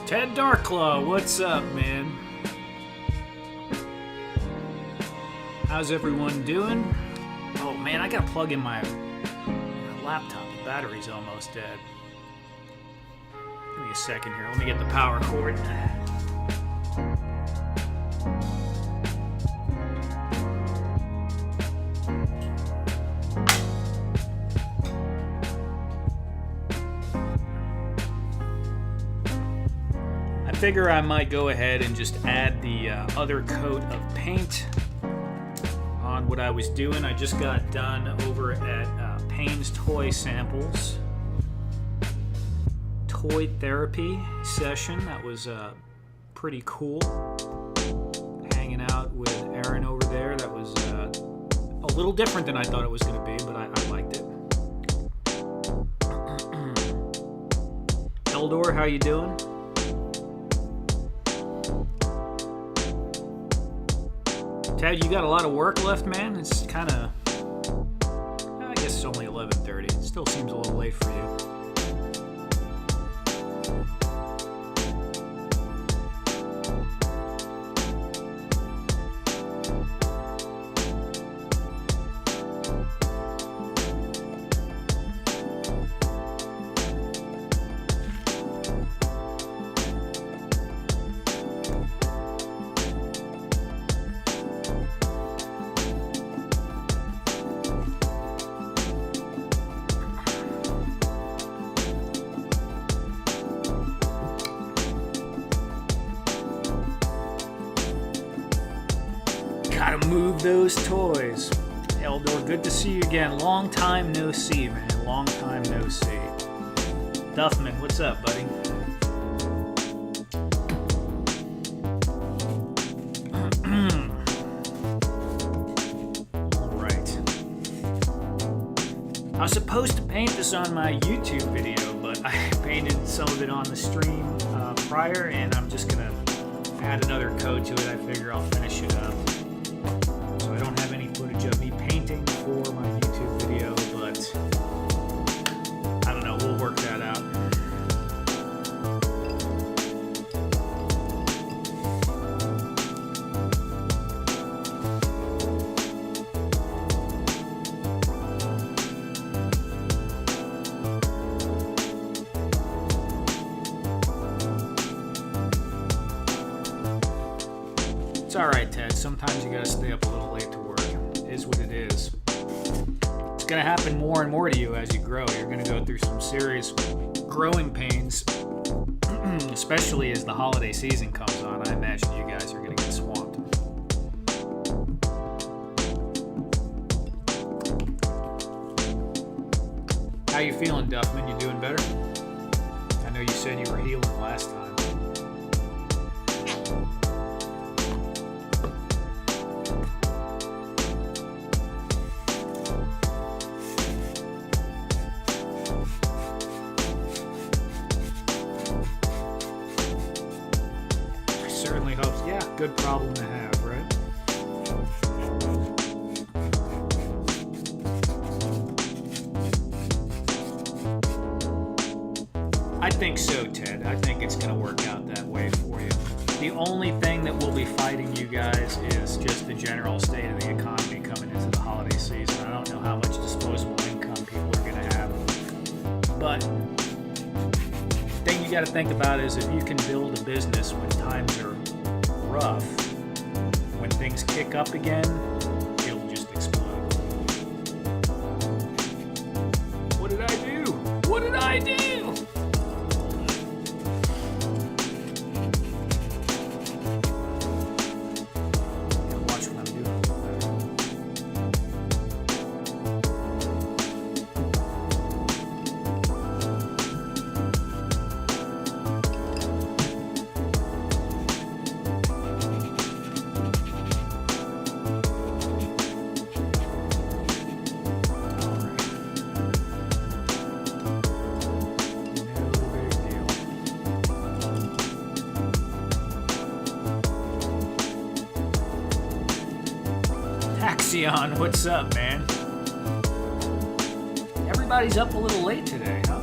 Ted Darklaw, what's up, man? How's everyone doing? Oh man, I gotta plug in my laptop. The battery's almost dead. Give me a second here. Let me get the power cord. I figure I might go ahead and just add the other coat of paint on what I was doing. I just got done over at Payne's Toy Samples toy therapy session. That was pretty cool. Hanging out with Aaron over there. That was a little different than I thought it was going to be, but I liked it. Eldor, how you doing? Ted, you got a lot of work left, man? It's kind of... I guess it's only 11:30. It still seems a little late for you. Gotta move those toys. Eldor, good to see you again. Long time no see, man. Long time no see. Duffman, what's up, buddy? Alright. I was supposed to paint this on my YouTube video, but I painted some of it on the stream prior, and I'm just gonna add another coat to it. I figure I'll finish it up. I don't have any footage of me painting for my YouTube video, but I don't know, we'll work that out. It's alright, Ted. Sometimes you gotta stay up a little late to work. It is what it is. It's gonna happen more and more to you as you grow. You're gonna go through some serious growing pains, especially as the holiday season comes on. I imagine you guys are gonna get swamped. How you feeling, Duffman? You doing better? I know you said you were healing last time. Good problem to have, right? I think so, Ted. I think it's going to work out that way for you. The only thing that will be fighting you guys is just the general state of the economy coming into the holiday season. I don't know how much disposable income people are going to have. But the thing you got to think about is if you can build a business when times are rough, when things kick up again, it'll just explode. What did I do? What did I do? Gotta watch what I'm doing. Axion, what's up, man? Everybody's up a little late today, huh?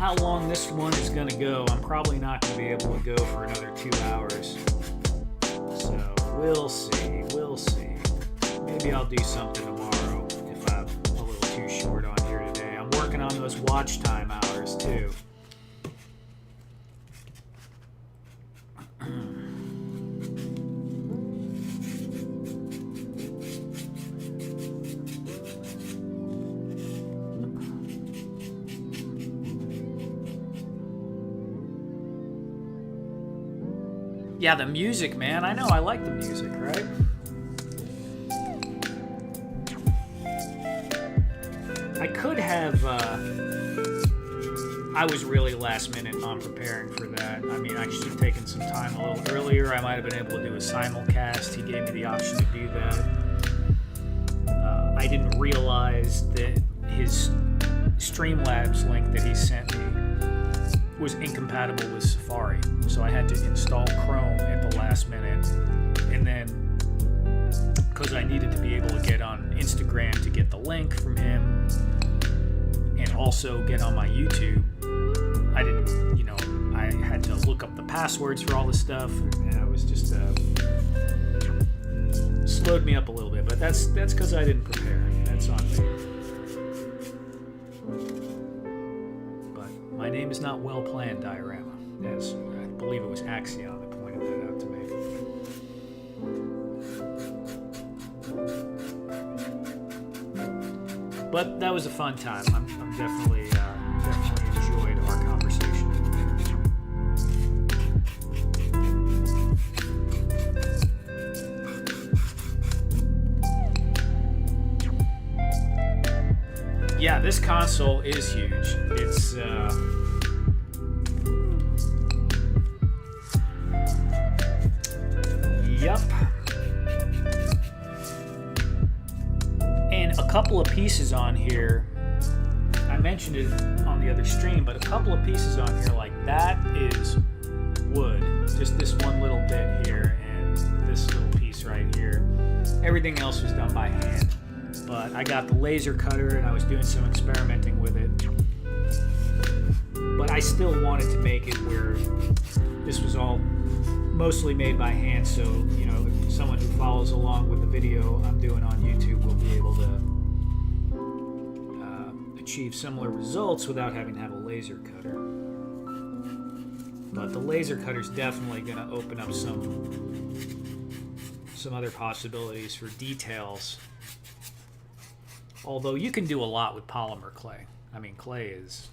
how long this one is going to go. I'm probably not going to be able to go for another 2 hours. So we'll see. We'll see. Maybe I'll do something tomorrow if I'm a little too short on here today. I'm working on those watch time hours too. Yeah, the music, man. I know I like the music, right? I could have, I was really last minute on preparing for that. I mean, I should have taken some time a little earlier. I might have been able to do a simulcast. He gave me the option to do that. I didn't realize that his Streamlabs link that he sent me was incompatible with Safari. So I had to install Chrome at the last minute. And then, because I needed to be able to get on Instagram to get the link from him and also get on my YouTube, I didn't, I had to look up the passwords for all this stuff, and I was just slowed me up a little bit. But that's because I didn't prepare. That's on me. But my name is not Well Planned Diorama, as I believe it was Axion that pointed that out to me. But that was a fun time. I'm definitely enjoyed our conversation. Yeah, this console is huge. It's Yep. And a couple of pieces on here, I mentioned it on the other stream, but a couple of pieces on here like that is wood. Just this one little bit here and this little piece right here. Everything else was done by hand. But I got the laser cutter and I was doing some experimenting with it. But I still wanted to make it where this was all mostly made by hand, so if someone who follows along with the video I'm doing on YouTube will be able to achieve similar results without having to have a laser cutter. But the laser cutter is definitely going to open up some other possibilities for details. Although you can do a lot with polymer clay. I mean, clay is...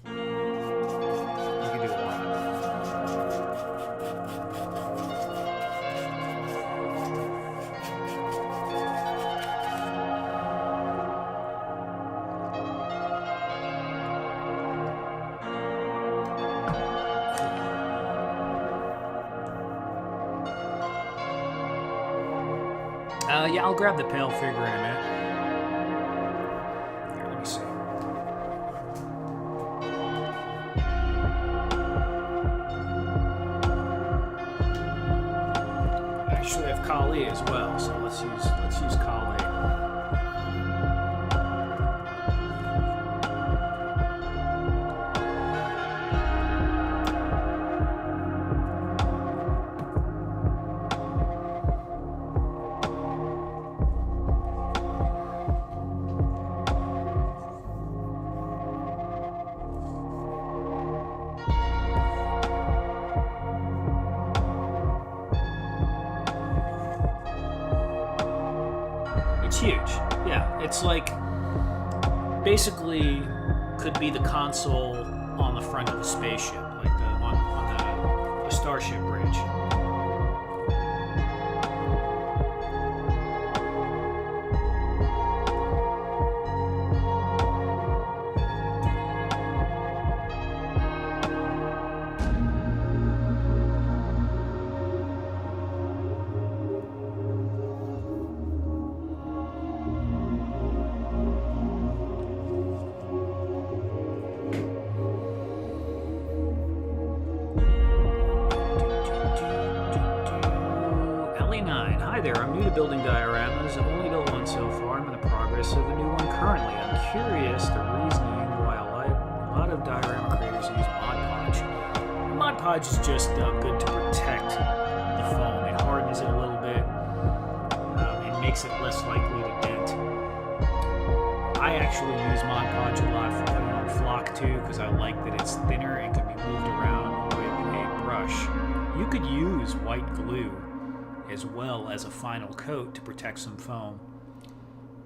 you can do a lot. Yeah, I'll grab the pale figure in a minute. Here, let me see. I actually have Kali as well, so let's use Kali. Huge. Yeah, it's like basically could be the console on the front of a spaceship, like on the Starship bridge. Hi there, I'm new to building dioramas. I've only built one so far. I'm in the progress of a new one currently. I'm curious the reasoning why a lot of diorama creators Podge is just good to protect the foam. It hardens it a little bit. It makes it less likely to dent. I actually use Mod Podge a lot for putting on flock too, because I like that it's thinner and can be moved around with a brush. You could use white glue as well as a final coat to protect some foam.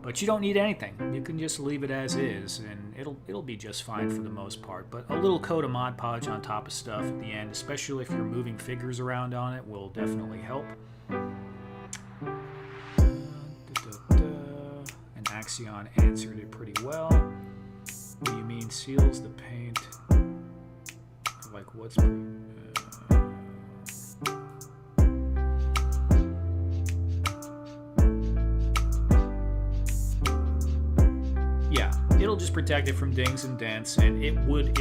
But you don't need anything. You can just leave it as is, and it'll be just fine for the most part. But a little coat of Mod Podge on top of stuff at the end, especially if you're moving figures around on it, will definitely help. And Axion answered it pretty well. What do you mean seals the paint? Like what's... It'll just protect it from dings and dents, and it would,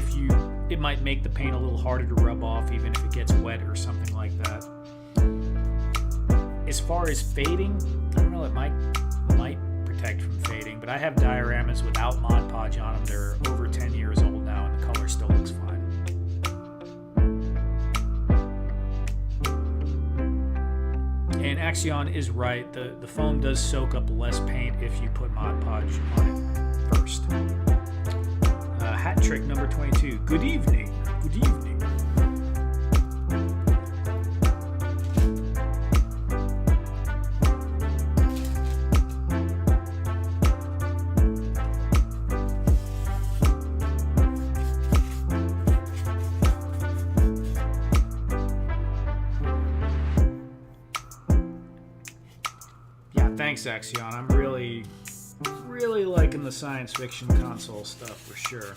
it might make the paint a little harder to rub off even if it gets wet or something like that. As far as fading, I don't know, it might protect from fading, but I have dioramas without Mod Podge on them. They're over 10 years old now, and the color still looks fine. And Axion is right, the foam does soak up less paint if you put Mod Podge on it first. Hat trick number 22. Good evening. Good evening. Yeah, thanks, Axion. I'm really liking the science fiction console stuff for sure.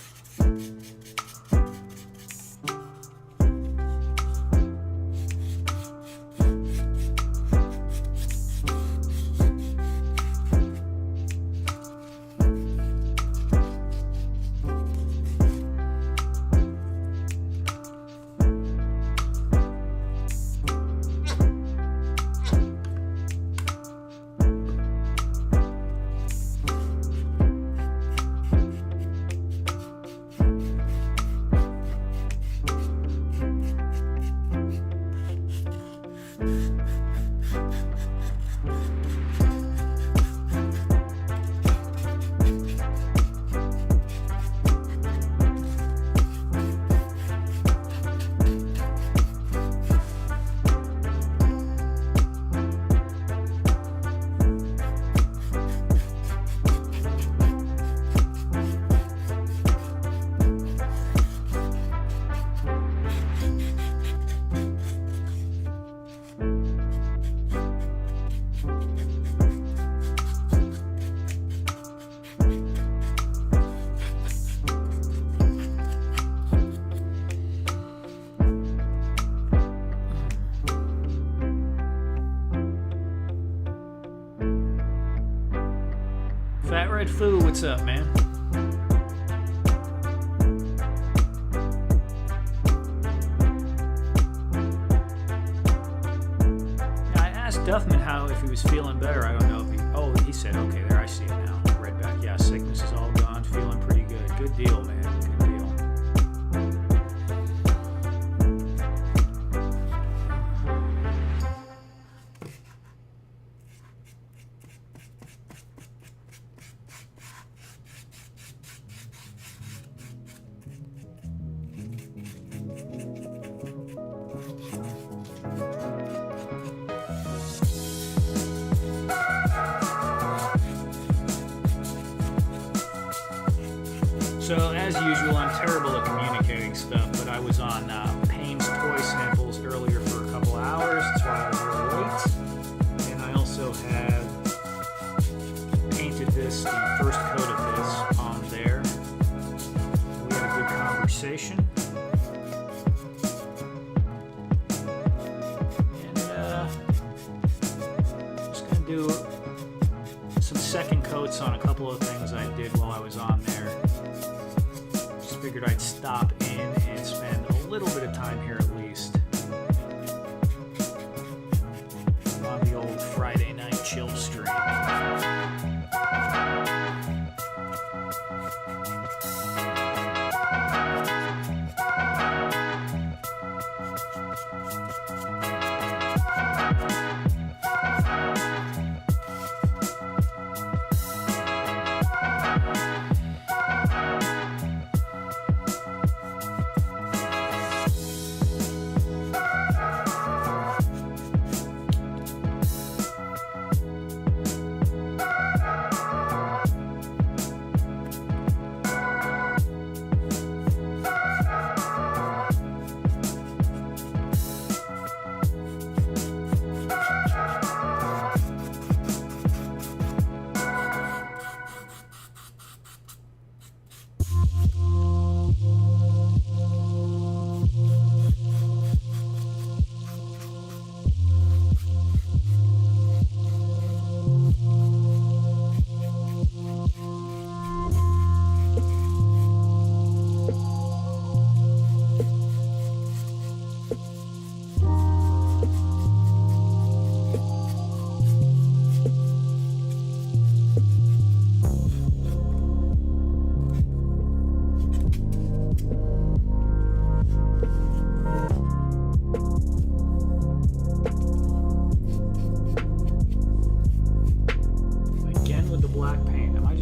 Fat Red Foo, what's up, man? I asked Duffman if he was feeling better. I don't know if he said, okay, there, I see it now. Read back, yeah, sickness is all gone, feeling pretty good. Good deal, man, good deal. So, as usual, I'm terrible at communicating stuff, but I was on Payne's toy samples earlier for a couple hours. That's why I was really late. And I also had painted the first coat of this on there. We had a good conversation. And just going to do some second coats on a couple of things I did while I was on there. Figured I'd stop in and spend a little bit of time here at least on the old Friday night chill stream.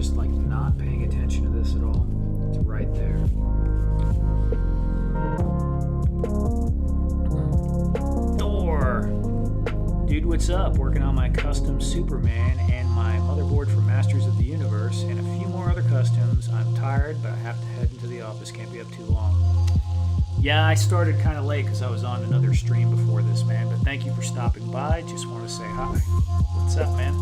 just like not paying attention to this at all. It's right there. Thor! Dude, what's up? Working on my custom Superman and my motherboard for Masters of the Universe and a few more other customs. I'm tired, but I have to head into the office. Can't be up too long. Yeah, I started kind of late because I was on another stream before this, man. But thank you for stopping by. Just want to say hi. What's up, man?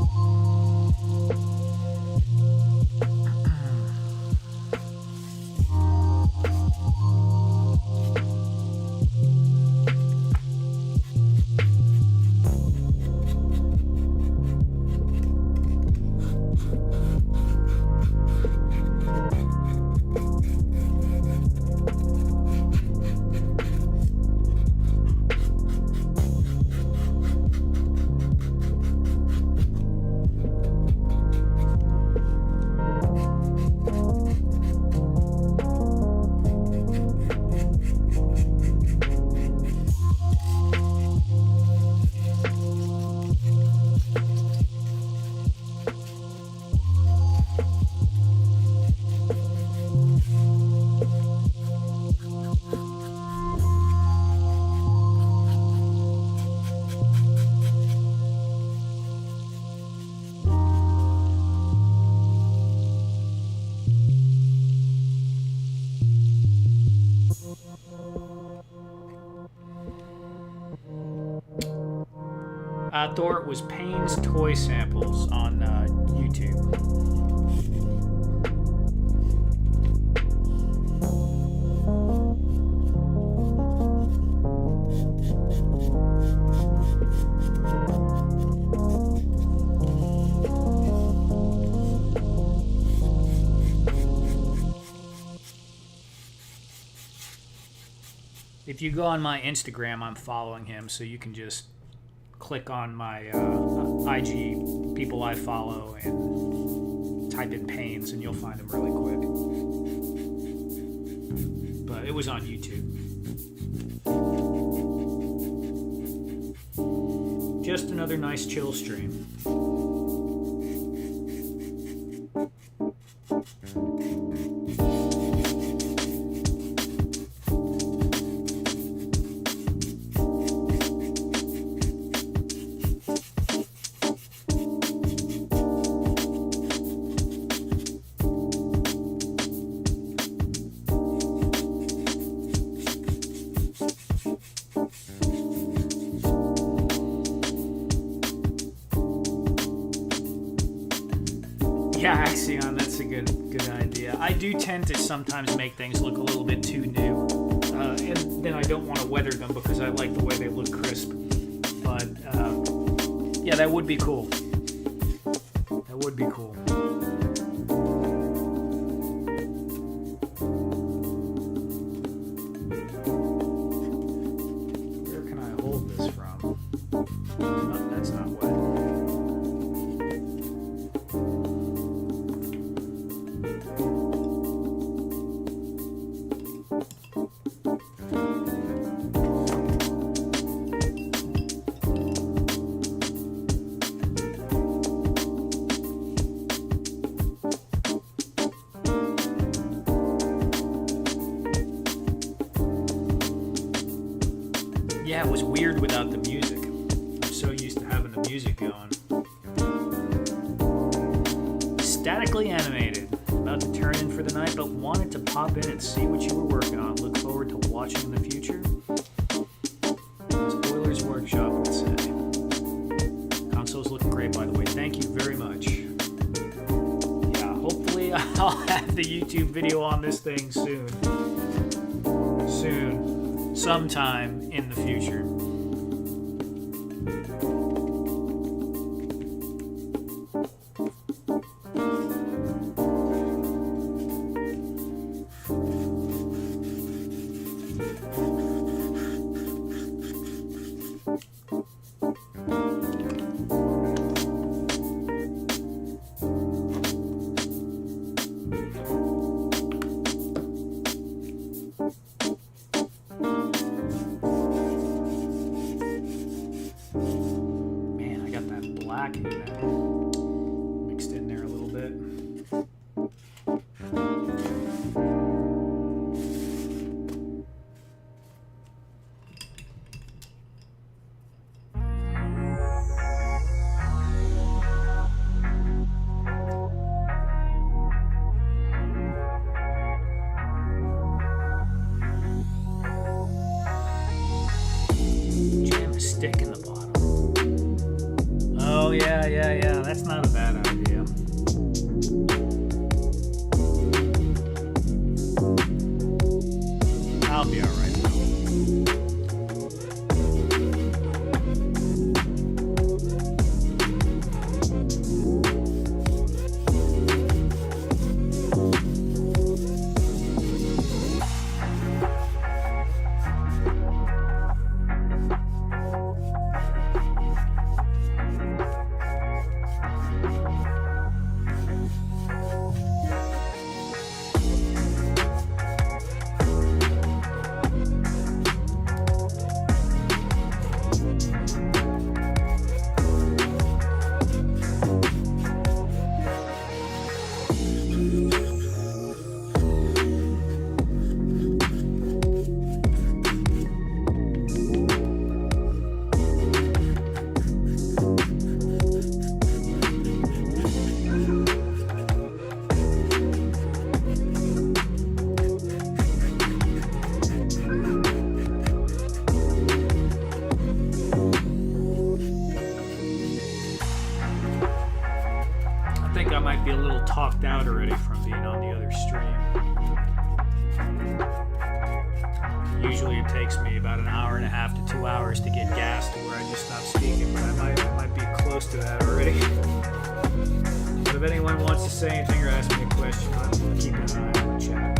Thor, it was Payne's Toy Samples on YouTube. If you go on my Instagram, I'm following him, so you can just click on my IG people I follow and type in Paynes and you'll find them really quick. But it was on YouTube. Just another nice chill stream. Yeah, Axion, that's a good idea. I do tend to sometimes make things look a little bit too new, and then I don't want to weather them because I like the way they look crisp. But yeah, that would be cool. That would be cool. Where can I hold this from? Oh, that's not wet. Yeah, it was weird without the music. I'm so used to having the music going. Statically animated. About to turn in for the night, but wanted to pop in and see what you were working on. Look forward to watching in the future. Spoilers Workshop would say. Console's looking great, by the way. Thank you very much. Yeah, hopefully I'll have the YouTube video on this thing soon. Sometime in the future. Mixed in there a little bit. stick in the bottom. Oh, yeah. That's not a bad idea. I'll be all right. Be a little talked out already from being on the other stream. Usually it takes me about an hour and a half to 2 hours to get gas to where I just stop speaking, but I might be close to that already. But if anyone wants to say anything or ask me a question, I'm keeping an eye on the chat.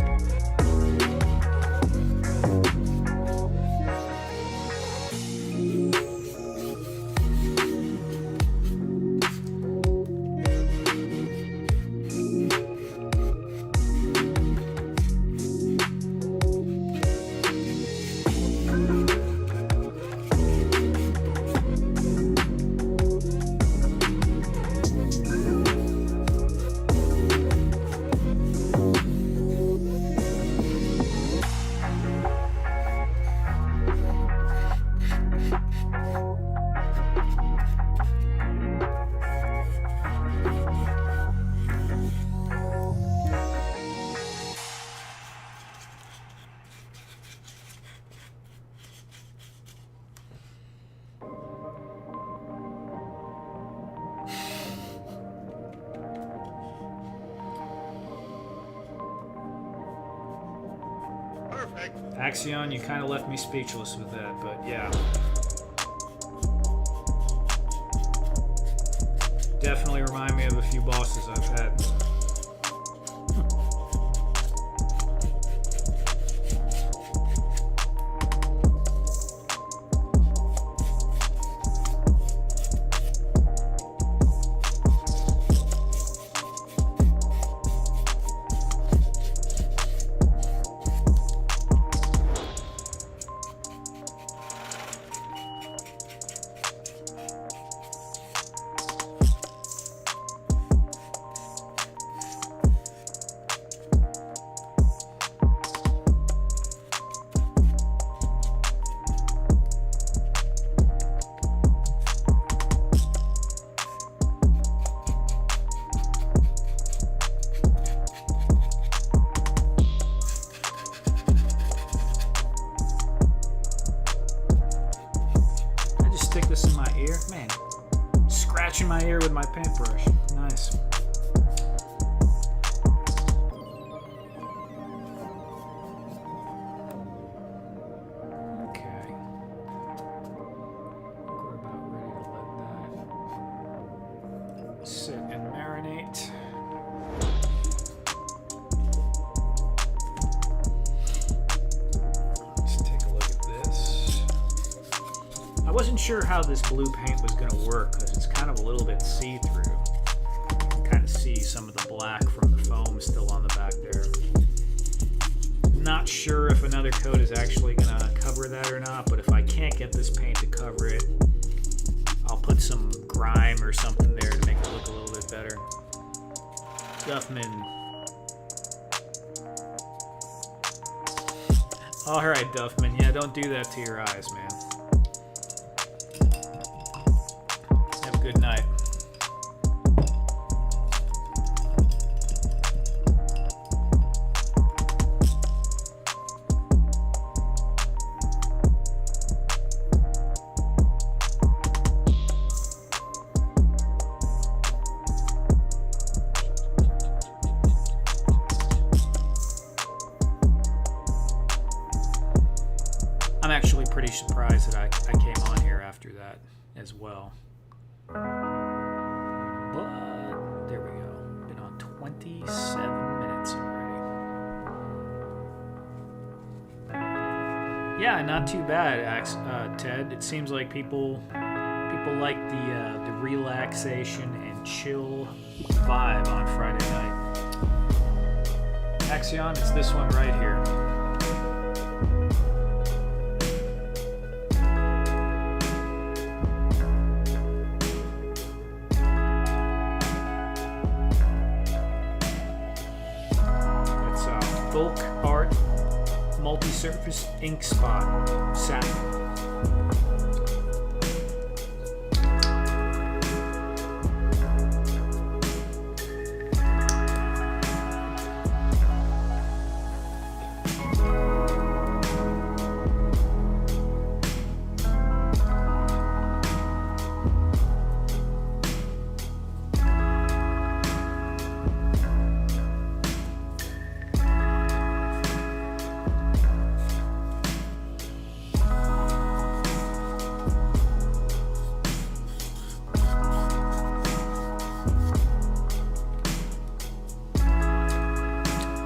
Axion, you kind of left me speechless with that, but yeah. Definitely remind me of a few bosses I've had. My ear with my paintbrush. Nice. Okay. We're about ready to let that sit and marinate. Let's take a look at this. I wasn't sure how this blue paint was going to work because it's kind of a little bit see-through. You can kind of see some of the black from the foam still on the back there. Not sure if another coat is actually going to cover that or not, but if I can't get this paint to cover it, I'll put some grime or something there to make it look a little bit better. Duffman. Alright, Duffman. Yeah, don't do that to your eyes, man. Good night. I'm actually pretty surprised that I came on here after that as well. But there we go. Been on 27 minutes already. Yeah, not too bad, Ted. It seems like people like the relaxation and chill vibe on Friday night. Axion, it's this one right here. It's Bulk Art Multi-Surface Ink Spot Satin.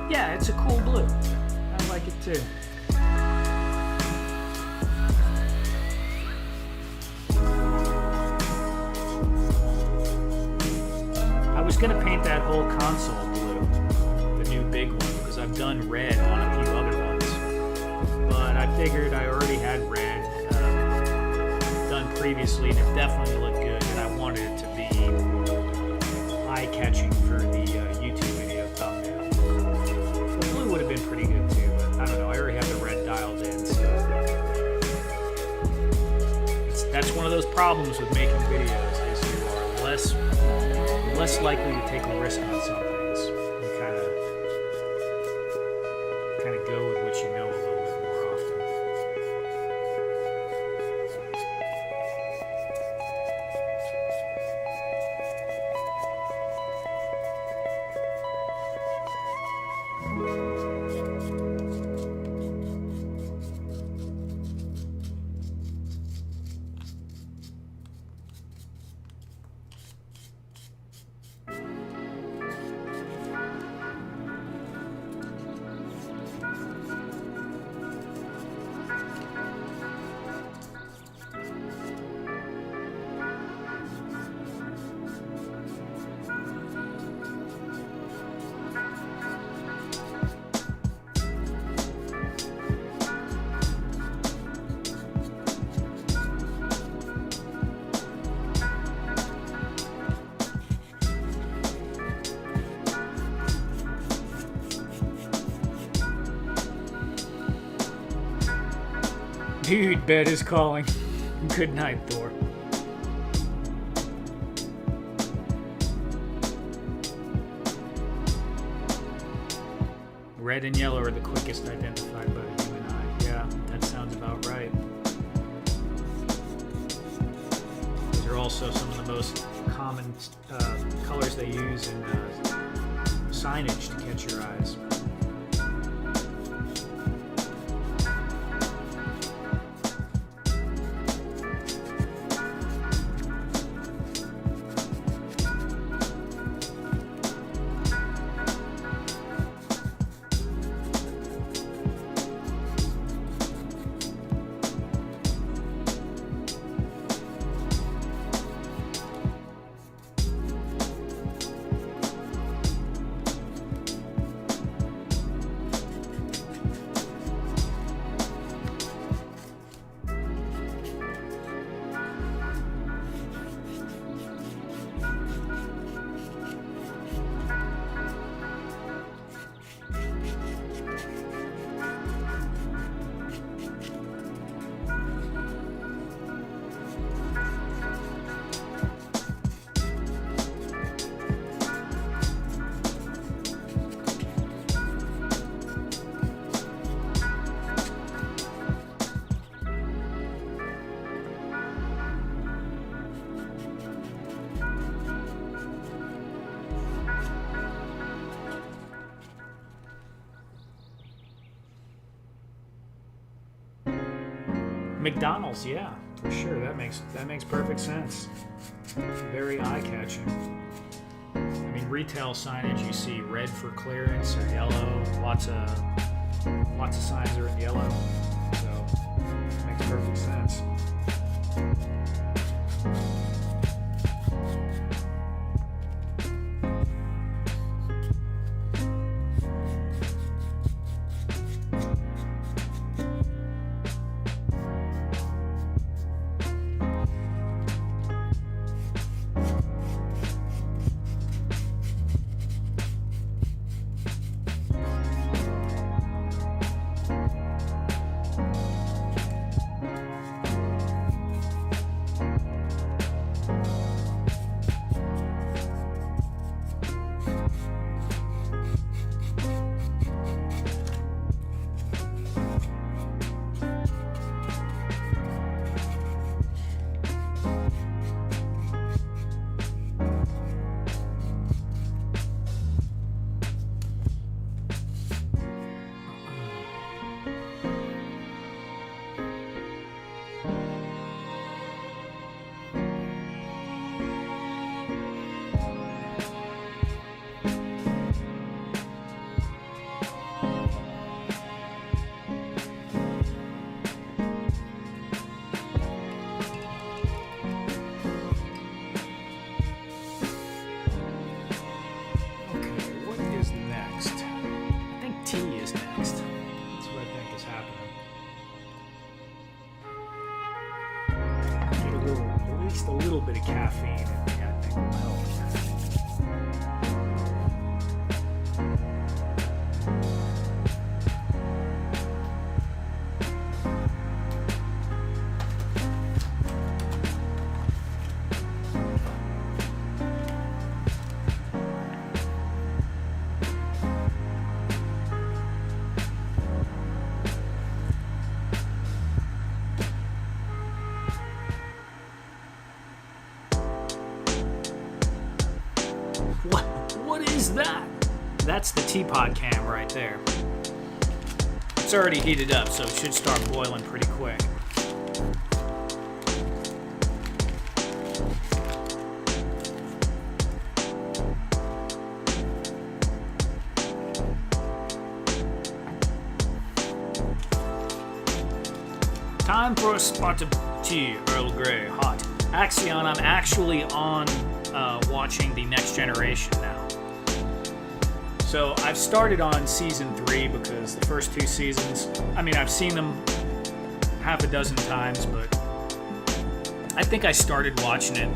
Yeah, it's a cool blue. I like it too. I was gonna paint that whole console blue, the new big one, because I've done red on a few other ones. But I figured I already had red done previously, and it definitely looked good, and I wanted it to be eye-catching for the YouTube video thumbnail. The blue would have been pretty good too, but I don't know. I already have the red dialed in, so that's one of those problems with making videos is you are less likely to take a risk on some things. You kind of go with what you know a little bit more often. Dude, bed is calling. Good night, Thor. Red and yellow are the quickest identified by the human eye. Yeah, that sounds about right. These are also some of the most common colors they use in signage to catch your eyes. McDonald's, yeah, for sure. That makes perfect sense. Very eye-catching. I mean, retail signage, you see red for clearance or yellow. Lots of signs are in yellow, so it makes perfect sense. A little bit of caffeine in me, I think will help. What is that? That's the teapot cam right there. It's already heated up, so it should start boiling pretty quick. Time for a spot of tea, Earl Grey, hot. Axion, I'm actually on watching The Next Generation now. So I've started on season 3 because the first 2 seasons, I mean, I've seen them half a dozen times, but I think I started watching it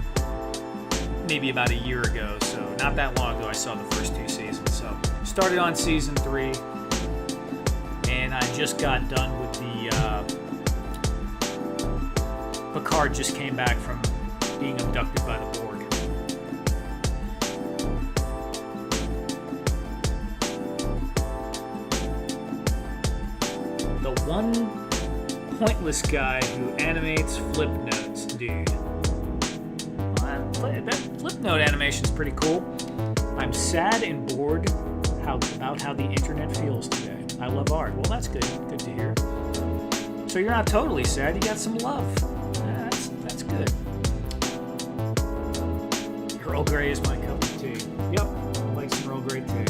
maybe about a year ago. So not that long ago I saw the first 2 seasons. So started on season 3, and I just got done with the Picard just came back from being abducted by the Borg. The one pointless guy who animates flip notes, dude. That flip note animation is pretty cool. I'm sad and bored about how the internet feels today. I love art. Well, that's good. Good to hear. So you're not totally sad. You got some love. That's good. Earl Grey is my cup of tea. Yep, I like some Earl Grey tea.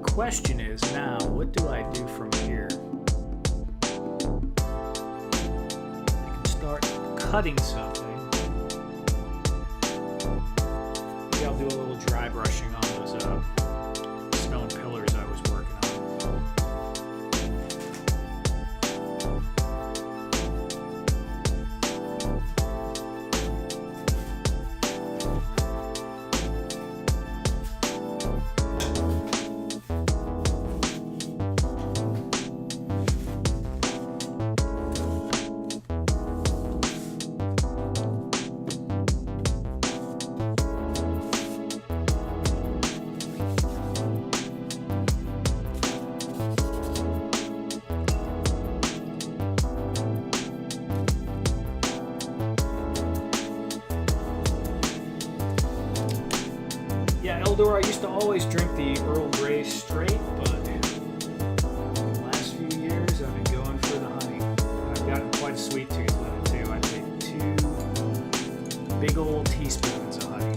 Question is now, what do I do from here? I can start cutting something. Maybe I'll do a little dry brushing on those stone pillars I was working on. Ecuador, I used to always drink the Earl Grey straight, but the last few years I've been going for the honey. I've gotten quite a sweet tooth with it too. I take 2 big old teaspoons of honey.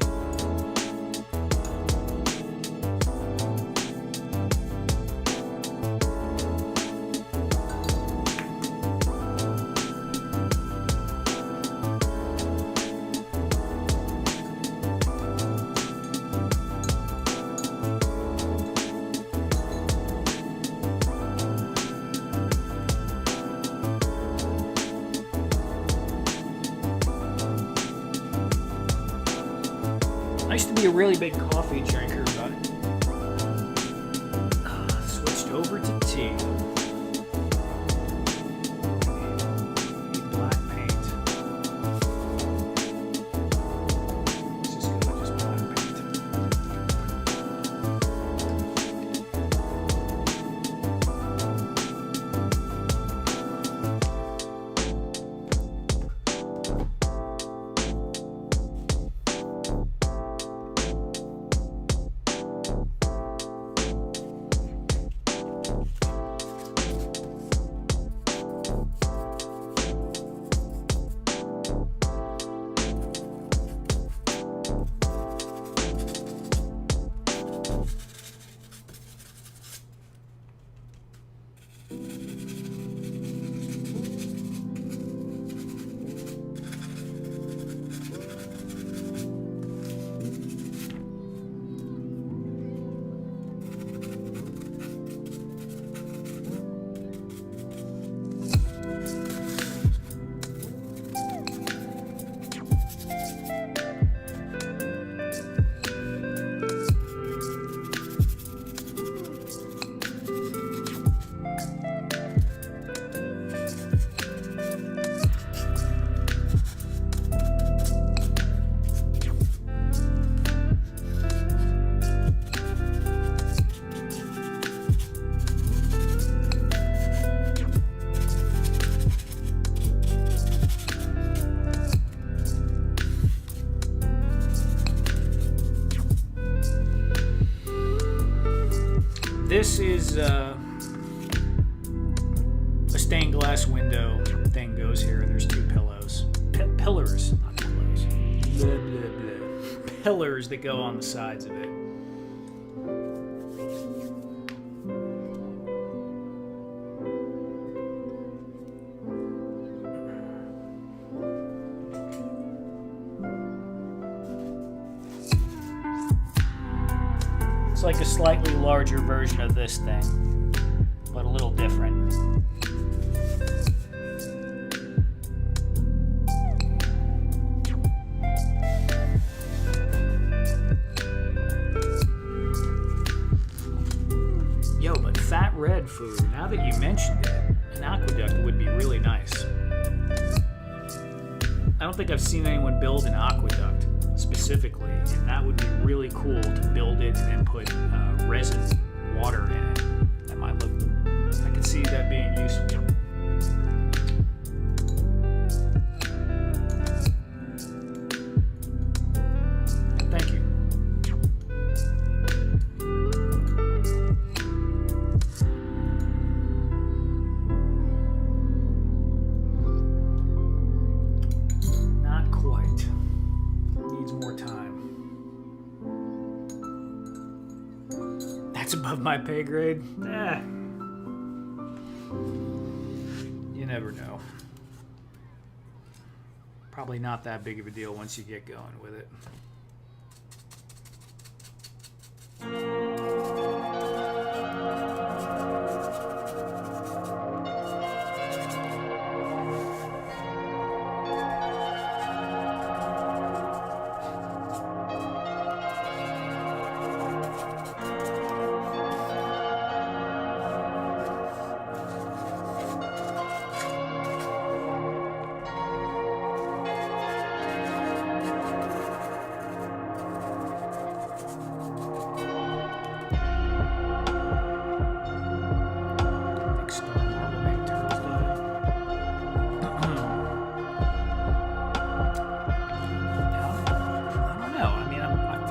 I used to be a really big coffee drinker, but switched over to tea. Need black paint. Let's just go with just black paint. This is a stained glass window thing goes here, and there's 2 pillows. Pillars, not pillows. Blah, blah, blah. Pillars that go on the sides of it. It's like a slightly larger version of this thing, but a little different. Yo, but fat red food, now that you mentioned it, an aqueduct would be really nice. I don't think I've seen anyone build an aqueduct specifically, and that would be really cool to build it and then put resin water in it. That might look, I could see that being useful. Thank you. Not quite. Needs more time. That's above my pay grade? Nah. You never know. Probably not that big of a deal once you get going with it.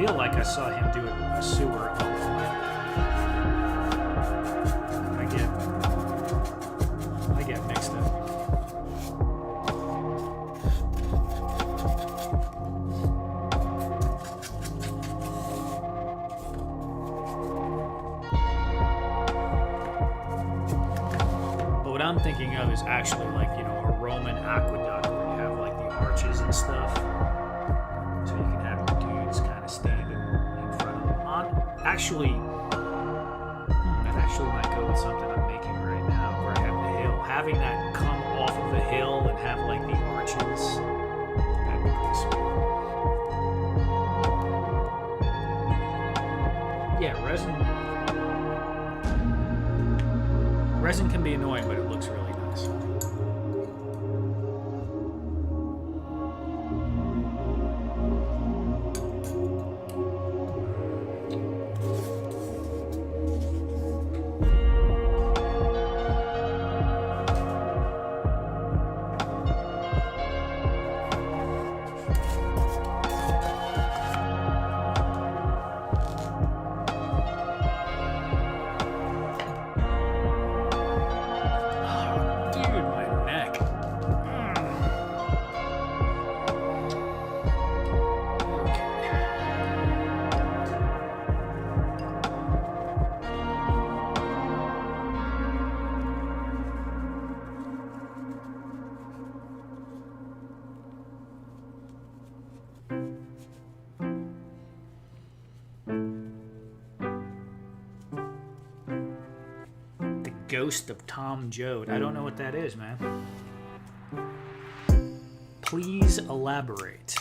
feel like I saw him do a sewer at one point. I get mixed up. But what I'm thinking of is actually like, you know, a Roman aqueduct where you have like the arches and stuff. So you can have the dudes kind of standing in front of them. Actually, that actually might go with something I'm making right now where I have the hill. Having that come off of the hill and have like the arches. That'd be pretty sweet. Yeah, resin can be annoying, but it looks really nice. Ghost of Tom Joad. I don't know what that is, man. Please elaborate.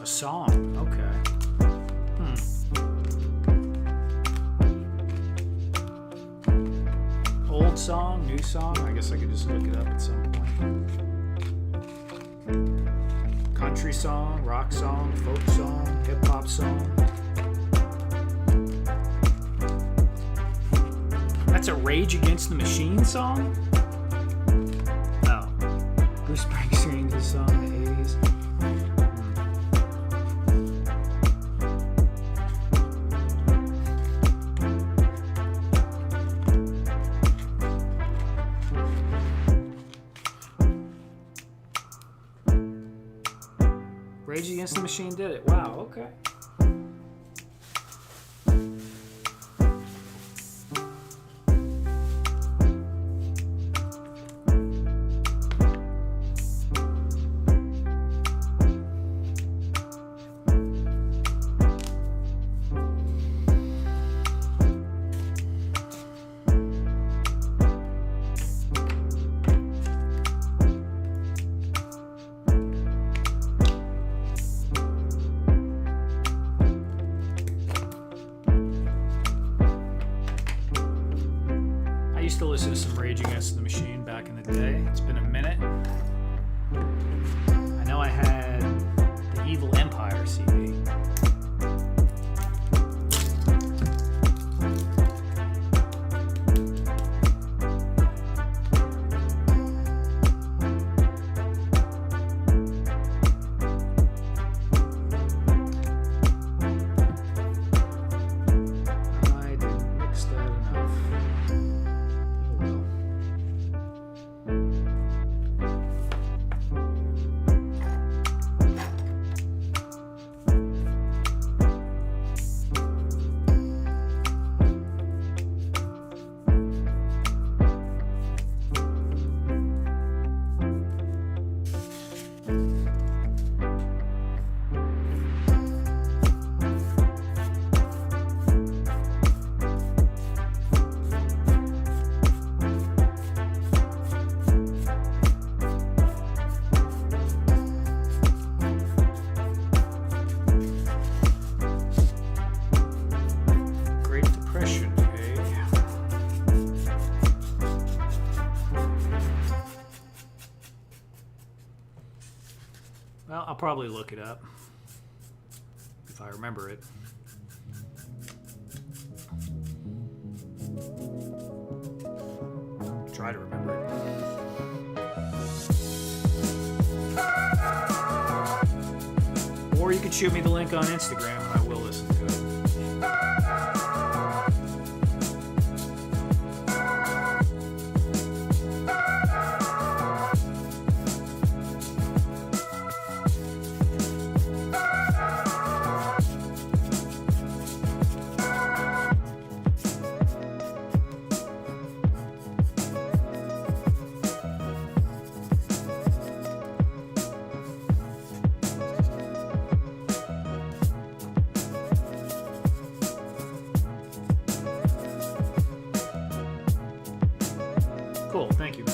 Song, okay. Old song, new song? I guess I could just look it up at some point. Country song, rock song, folk song, hip hop song. That's a Rage Against the Machine song? Oh. Bruce Springsteen's song in the 80s. Rage Against the Machine did it. Wow, okay. I used to listen to some Rage Against the Machine back in the day. It's been a minute. I know I had the Evil Empire CD. I didn't mix that enough. Well, I'll probably look it up if I remember it. Try to remember it. Or you could shoot me the link on Instagram and I will listen to it. Cool, thank you.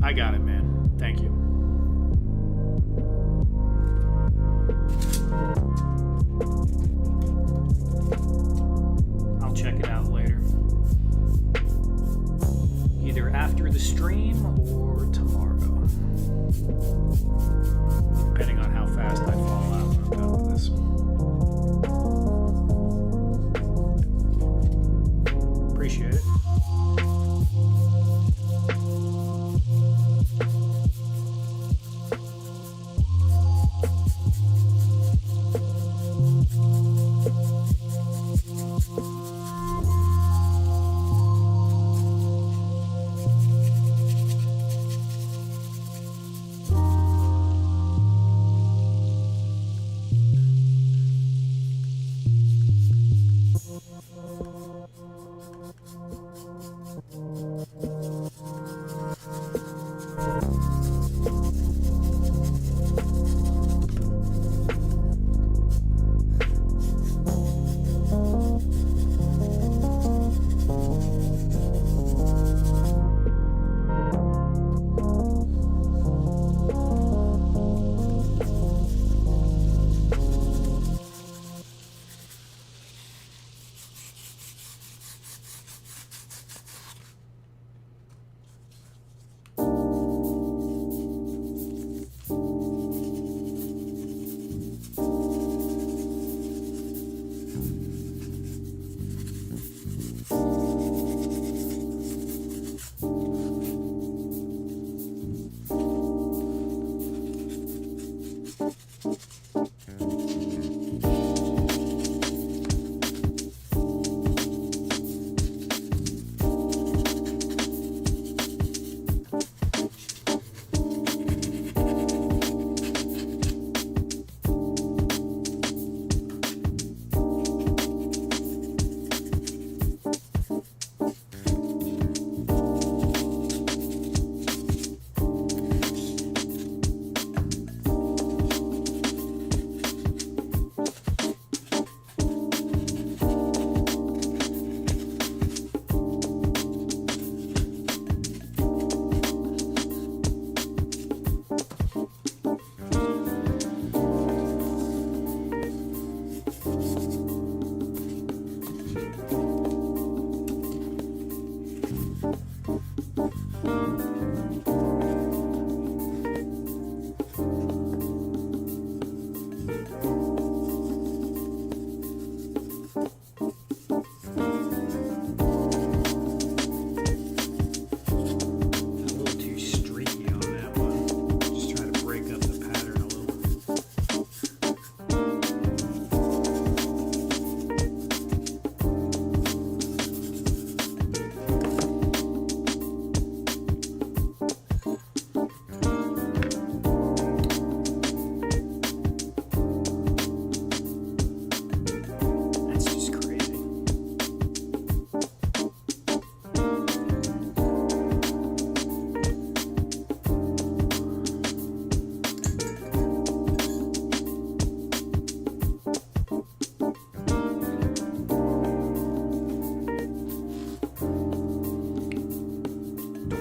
I got it, man. Thank you. I'll check it out later. Either after the stream or tomorrow. Depending on how fast I fall out when I'm done with this. Appreciate it.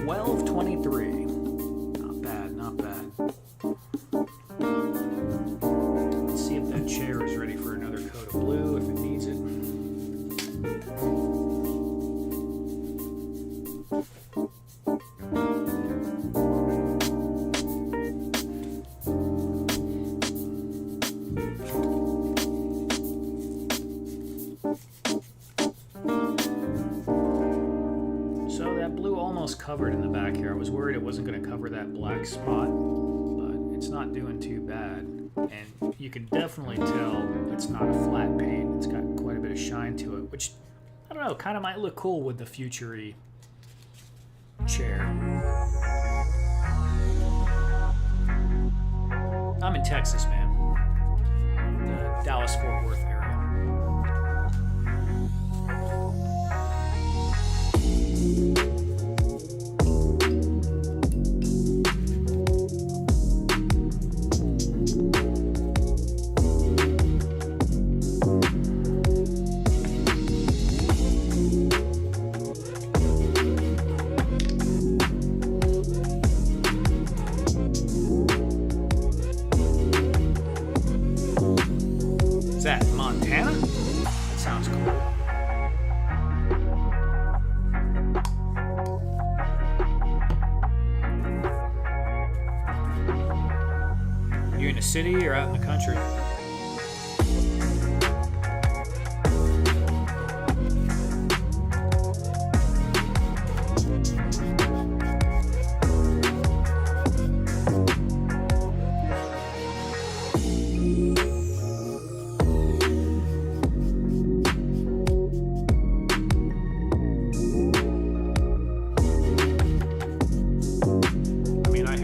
12:23. Not bad, not bad. Let's see if that chair is ready for another coat of blue, if it needs it. Covered in the back here. I was worried it wasn't going to cover that black spot, but it's not doing too bad. And you can definitely tell it's not a flat paint. It's got quite a bit of shine to it, which, I don't know, kind of might look cool with the future-y chair. I'm in Texas, man. The Dallas-Fort Worth area. Is that Montana? That sounds cool. You in the city or out in the country?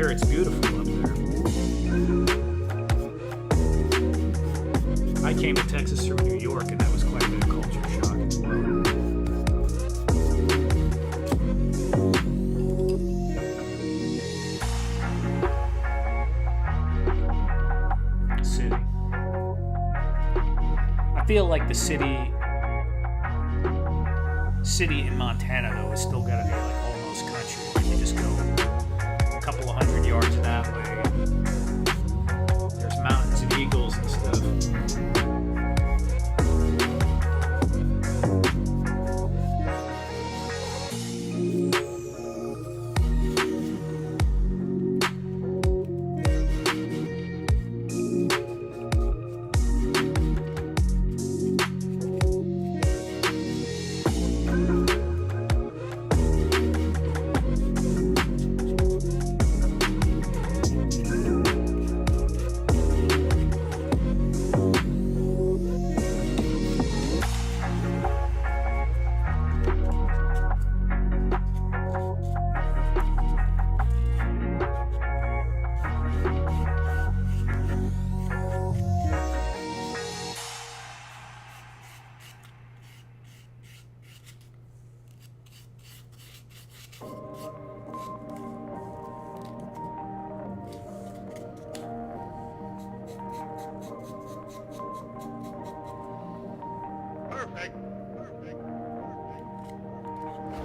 It's beautiful up there. I came to Texas from New York, and that was quite a bit of culture shock as well. City. I feel like the city in Montana, though, is still got to be like almost country. You just go a couple of 100 yards that way. There's mountains and eagles and stuff.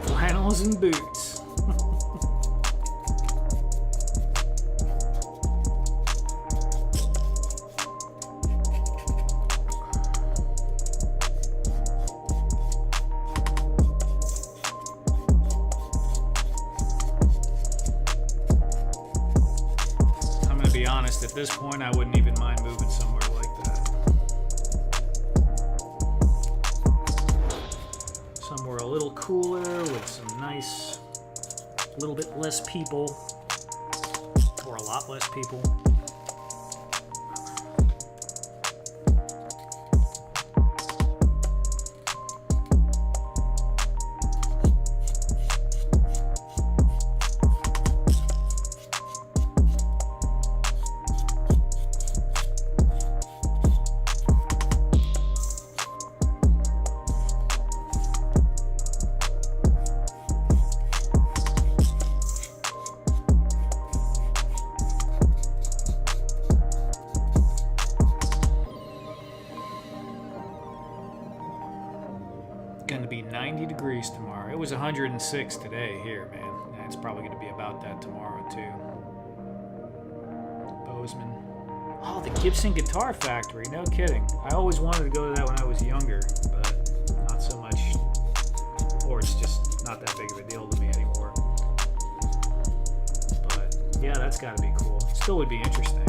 Flannels and boots. I'm gonna be honest, at this point I wouldn't even mind moving somewhere like that. Somewhere a little cooler with some nice, a little bit less people, or a lot less people. Going to be 90 degrees tomorrow. It was 106 today here, man. it's probably going to be about that tomorrow too. Bozeman. Oh, the Gibson Guitar Factory. No kidding. I always wanted to go to that when I was younger, but not so much. Or it's just not that big of a deal to me anymore. But yeah, that's got to be cool. Still would be interesting.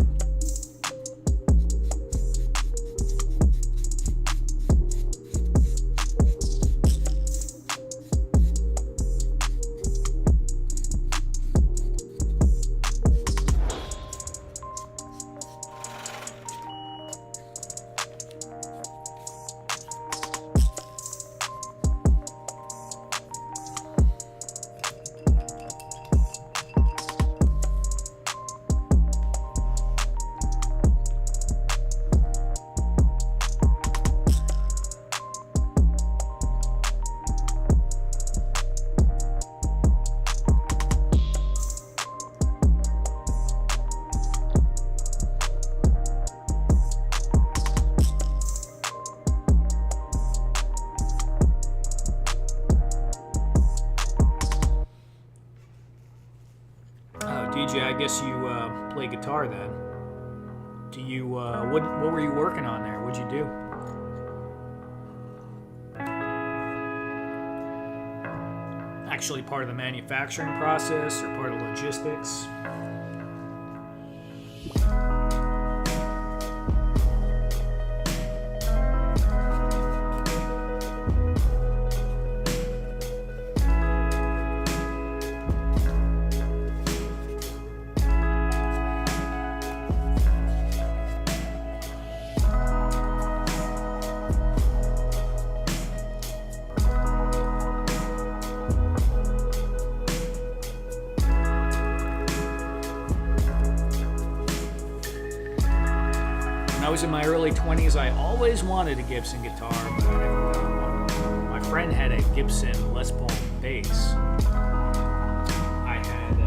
DJ, I guess you play guitar then. Do you? What were you working on there? What'd you do? Actually, part of the manufacturing process or part of logistics? When I was in my early 20s, I always wanted a Gibson guitar, but I never found one. My friend had a Gibson Les Paul bass. I had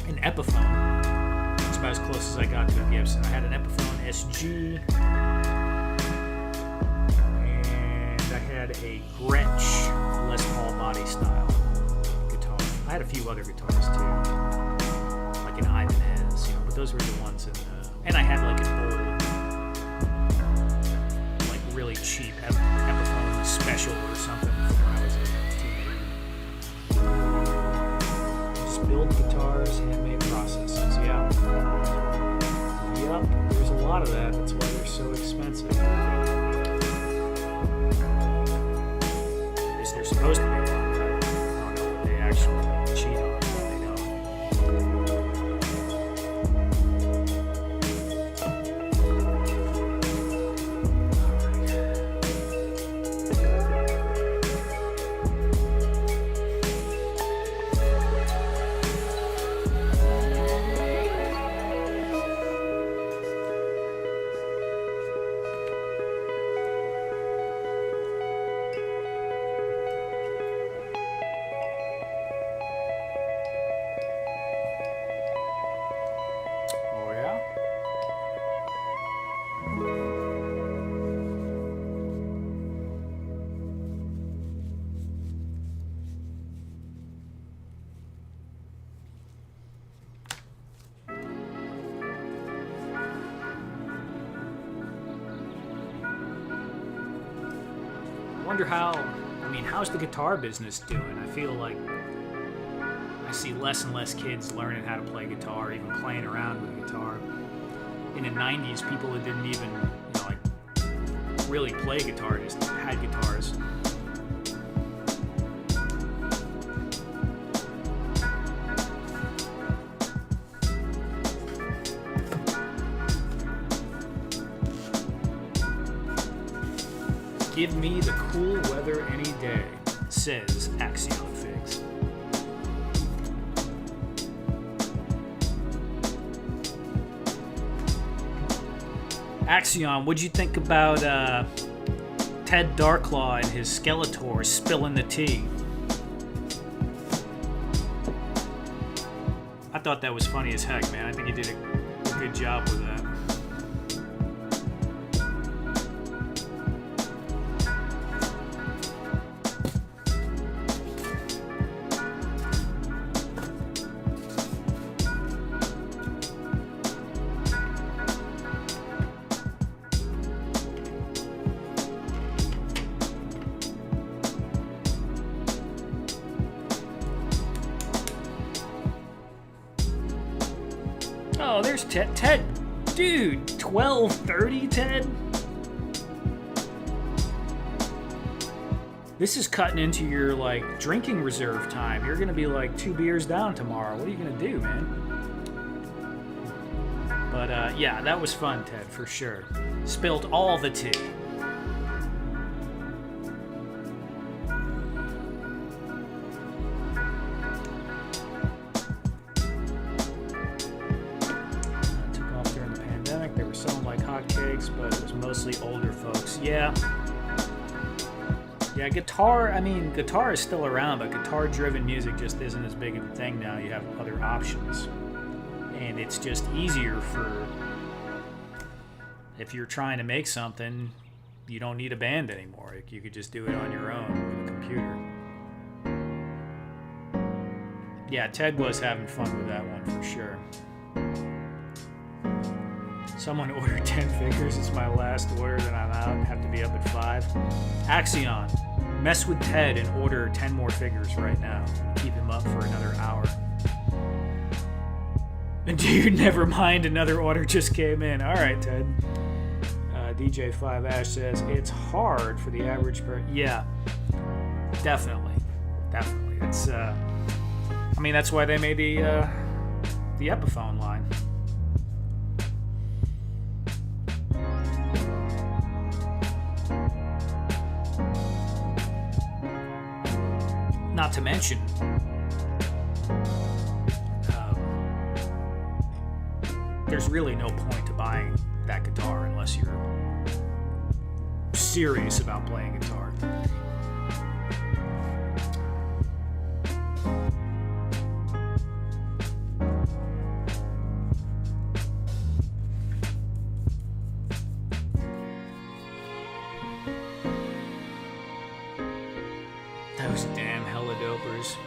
an Epiphone. That's about as close as I got to a Gibson. I had an Epiphone SG, and I had a Gretsch Les Paul body style guitar. I had a few other guitars too, like an Ibanez, but those were the ones in the. And I had like an old, like really cheap Epiphone special or something from when I was a teenager. Just build guitars, handmade processes, yeah. Yep, there's a lot of that. That's why they're so expensive. At least they're supposed to be a lot, right? I don't know what they actually cheat on, but they don't. Wonder how's the guitar business doing? I feel like I see less and less kids learning how to play guitar, even playing around with a guitar. In the 90s, people that didn't even, really play guitar just had guitars. Give me the cool weather any day, says Axion Figs. Axion, what'd you think about Ted Darklaw and his Skeletor spilling the tea? I thought that was funny as heck, man. I think he did a good job with that. Oh, there's Ted. Ted, dude, 12:30, Ted. This is cutting into your like drinking reserve time. You're gonna be like 2 beers down tomorrow. What are you gonna do, man? But yeah, that was fun, Ted, for sure. Spilled all the tea. Took off during the pandemic. They were selling like hotcakes, but it was mostly older folks. Yeah. Yeah, guitar is still around, but guitar-driven music just isn't as big of a thing now. You have other options. And it's just easier for, if you're trying to make something, you don't need a band anymore. You could just do it on your own with a computer. Yeah, Ted was having fun with that one for sure. Someone ordered 10 figures. It's my last order, then I'm out. Have to be up at 5. Axion, mess with Ted and order 10 more figures right now. Keep him up for another hour. Dude, never mind. Another order just came in. All right, Ted. DJ5 Ash says it's hard for the average person. Yeah, definitely. It's. That's why they made the Epiphone line. Not to mention. There's really no point to buying that guitar unless you're serious about playing guitar. Those damn helidopers.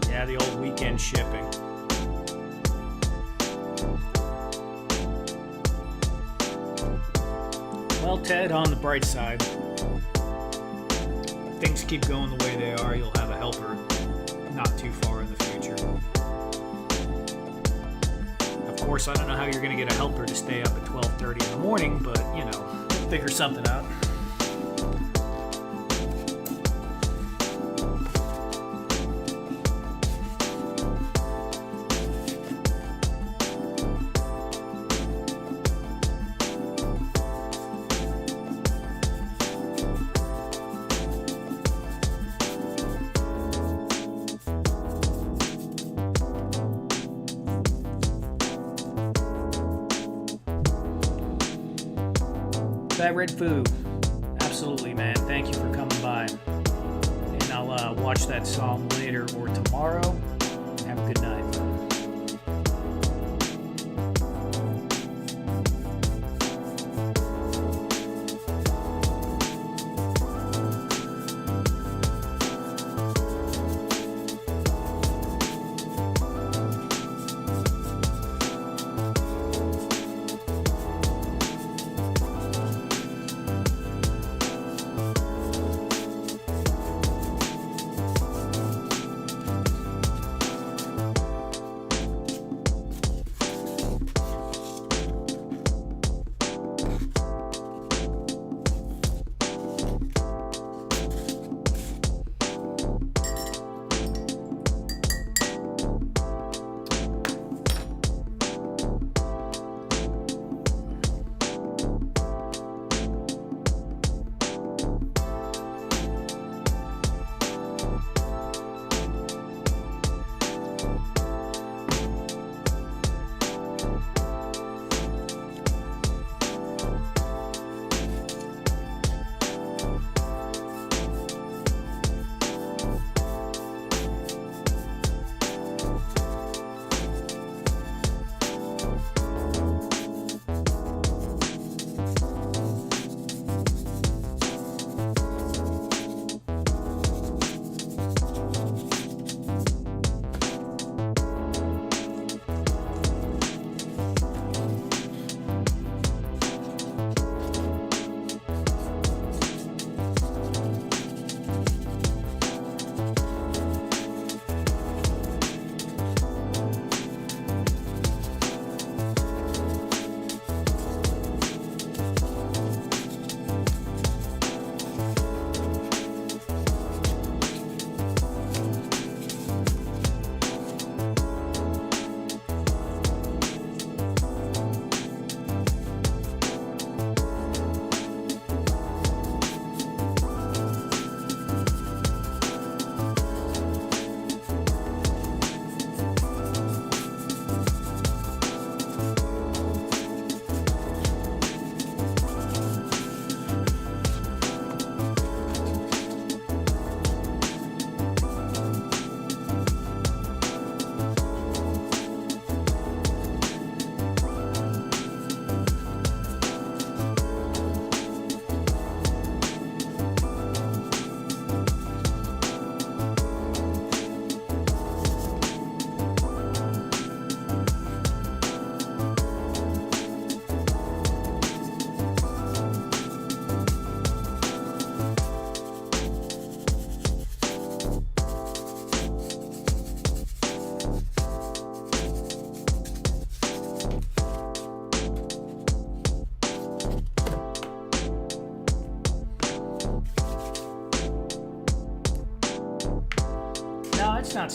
Yeah, the old weekend shipping. Well, Ted, on the bright side, if things keep going the way they are, you'll have a helper not too far in the future. Of course, I don't know how you're going to get a helper to stay up at 12:30 in the morning, but, figure something out. That Red Food. Absolutely, man. Thank you for coming by. And I'll watch that song later or tomorrow. Have a good night.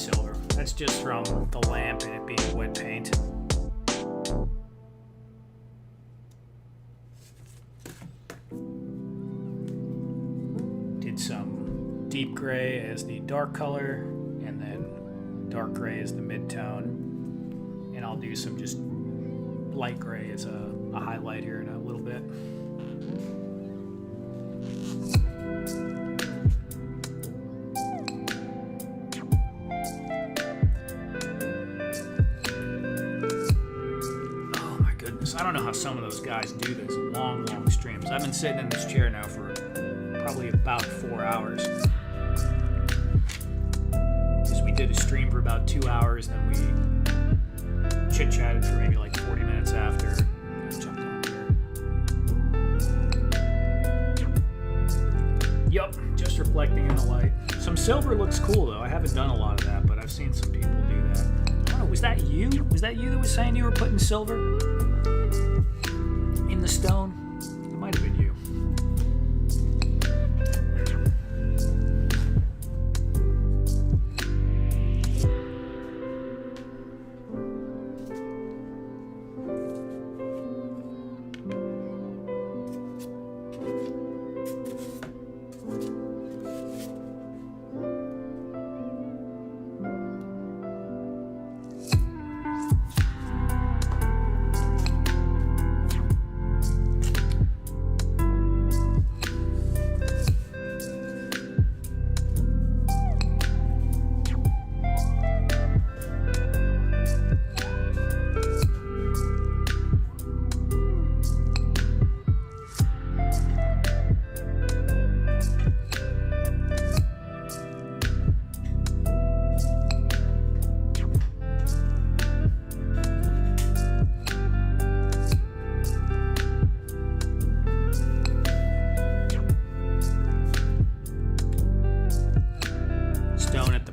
silver. That's just from the lamp and it being wet paint. Did some deep gray as the dark color, and then dark gray as the mid-tone. And I'll do some just light gray as a highlight here in a little bit. I don't know how some of those guys do this long streams. I've been sitting in this chair now for probably about 4 hours. Because we did a stream for about 2 hours, then we chit-chatted for maybe like 40 minutes after. Jumped on here. Yup, just reflecting in the light. Some silver looks cool though. I haven't done a lot of that, but I've seen some people do that. I don't know, was that you? Was that you that was saying you were putting silver in the stone? It might have been you.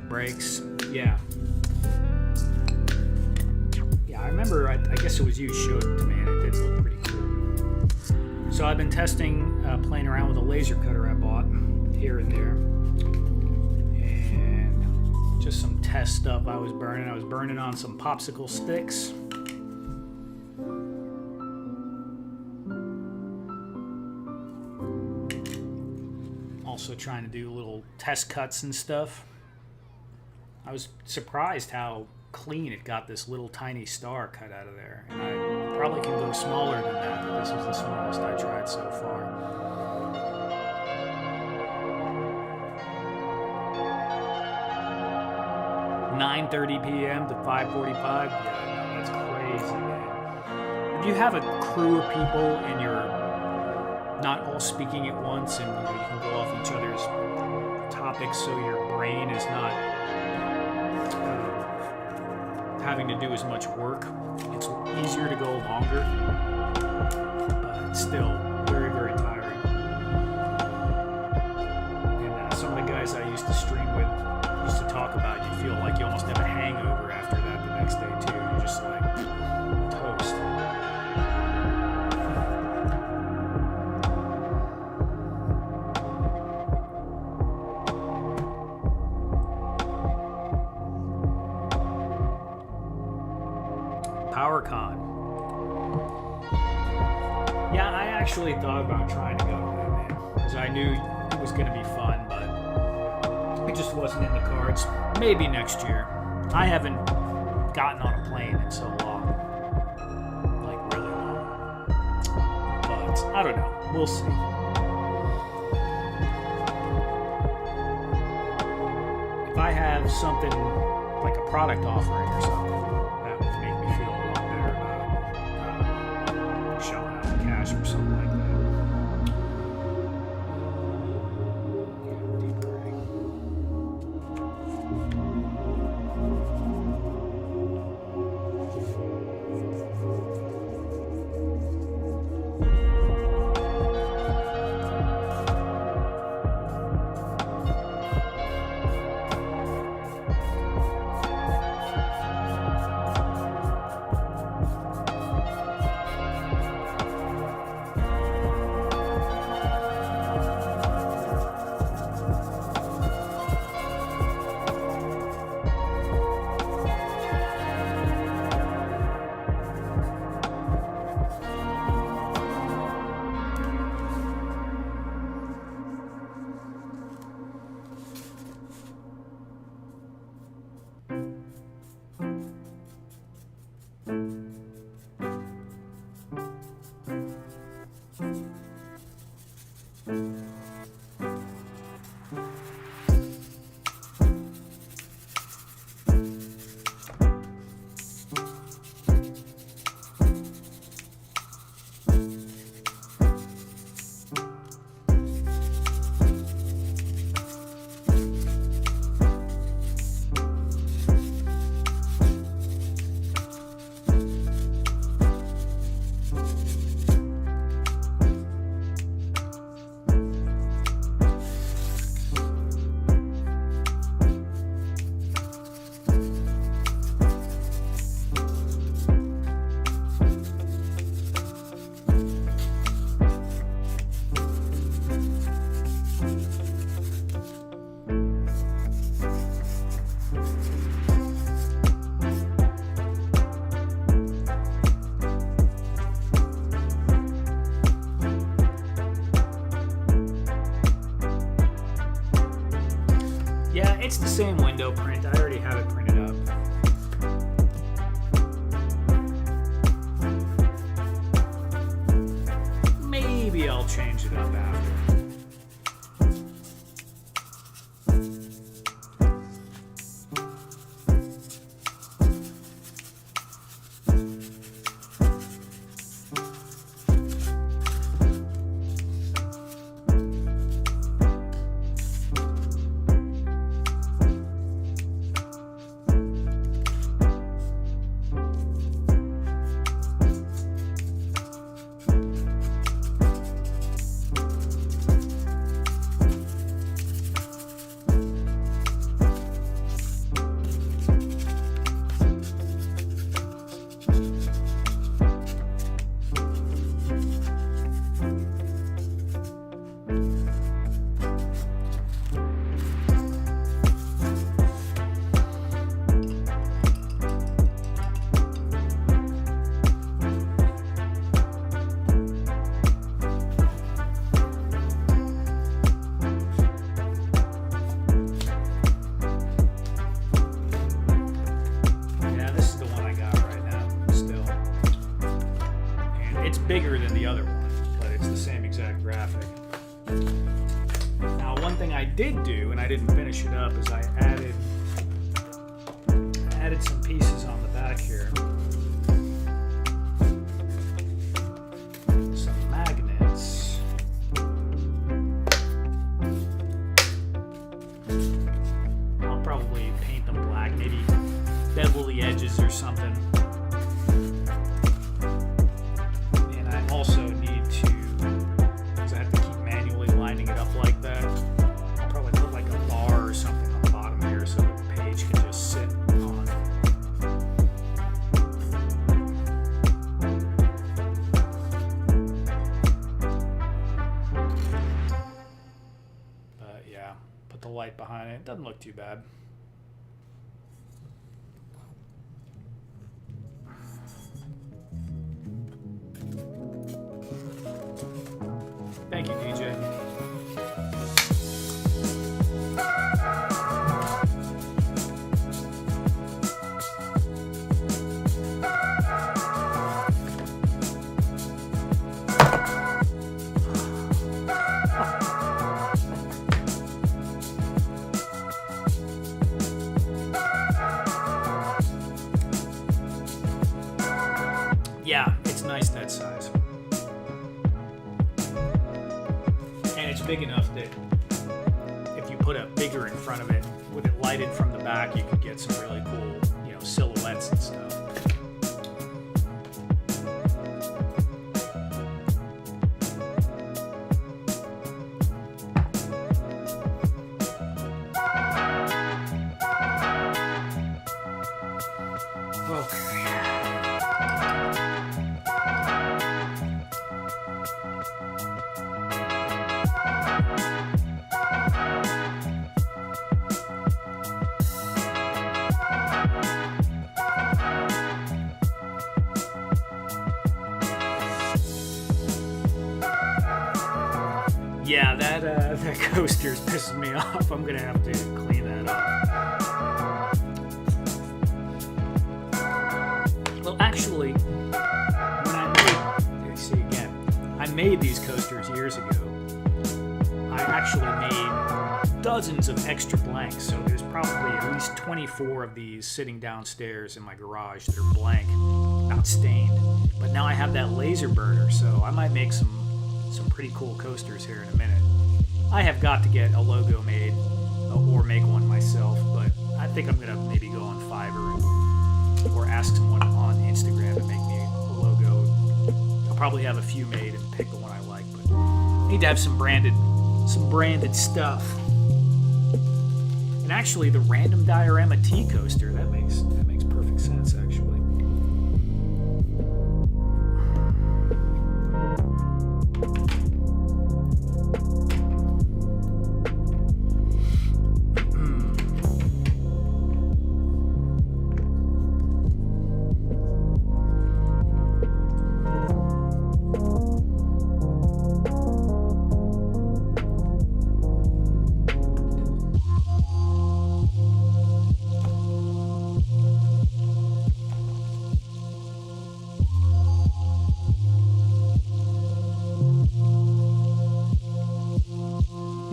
Brakes, yeah, I remember. I guess it was you showed it to me, and it did look pretty cool. So I've been testing, playing around with a laser cutter I bought here and there, and just some test stuff I was burning. I was burning on some popsicle sticks. Also trying to do little test cuts and stuff. I was surprised how clean it got this little tiny star cut out of there. And I probably can go smaller than that, but this was the smallest I tried so far. $9:30 p.m. to 5:45. Yeah, no, that's crazy, man. If you have a crew of people and you're not all speaking at once, and you can go off each other's topics, so your brain is not having to do as much work. It's easier to go longer, but it's still very, very tiring. And some of the guys I used to stream with used to talk about, you feel like you almost have a hangover after that the next day too. You're just like toast. PowerCon. Yeah, I actually thought about trying to go to that, man, because I knew it was going to be fun, but it just wasn't in the cards. Maybe next year. I haven't gotten on a plane in so long, like really long, but I don't know. We'll see. If I have something like a product offering or something, that would make me feel a lot better about shelling out cash or something like that. Deep gray. It's the same window print. I already have it printed up. Maybe I'll change it up after. Bigger than the other one, but it's the same exact graphic. Now, one thing I did do, and I didn't finish it up, is I added some pieces on the back here. Some magnets. I'll probably paint them black, maybe bevel the edges or something. Also need to, because I have to keep manually lining it up like that, I'll probably put like a bar or something on the bottom here so the page can just sit on. But yeah, put the light behind it. It doesn't look too bad. Thank you, DJ. Yeah, it's nice that size. It's big enough that if you put a figure in front of it with it lighted from the back, you could get some really cool, silhouettes and stuff. Yeah, that coaster's pissing me off. I'm gonna have to clean that up. Well, actually, when I made these coasters years ago. I actually made dozens of extra blanks, so there's probably at least 24 of these sitting downstairs in my garage that are blank, not stained. But now I have that laser burner, so I might make some pretty cool coasters here in a minute. I have got to get a logo made or make one myself, but I think I'm gonna maybe go on Fiverr or ask someone on Instagram to make me a logo. I'll probably have a few made and pick the one I like, but I need to have some branded stuff. And actually, the random diorama tea coaster, that makes perfect sense actually.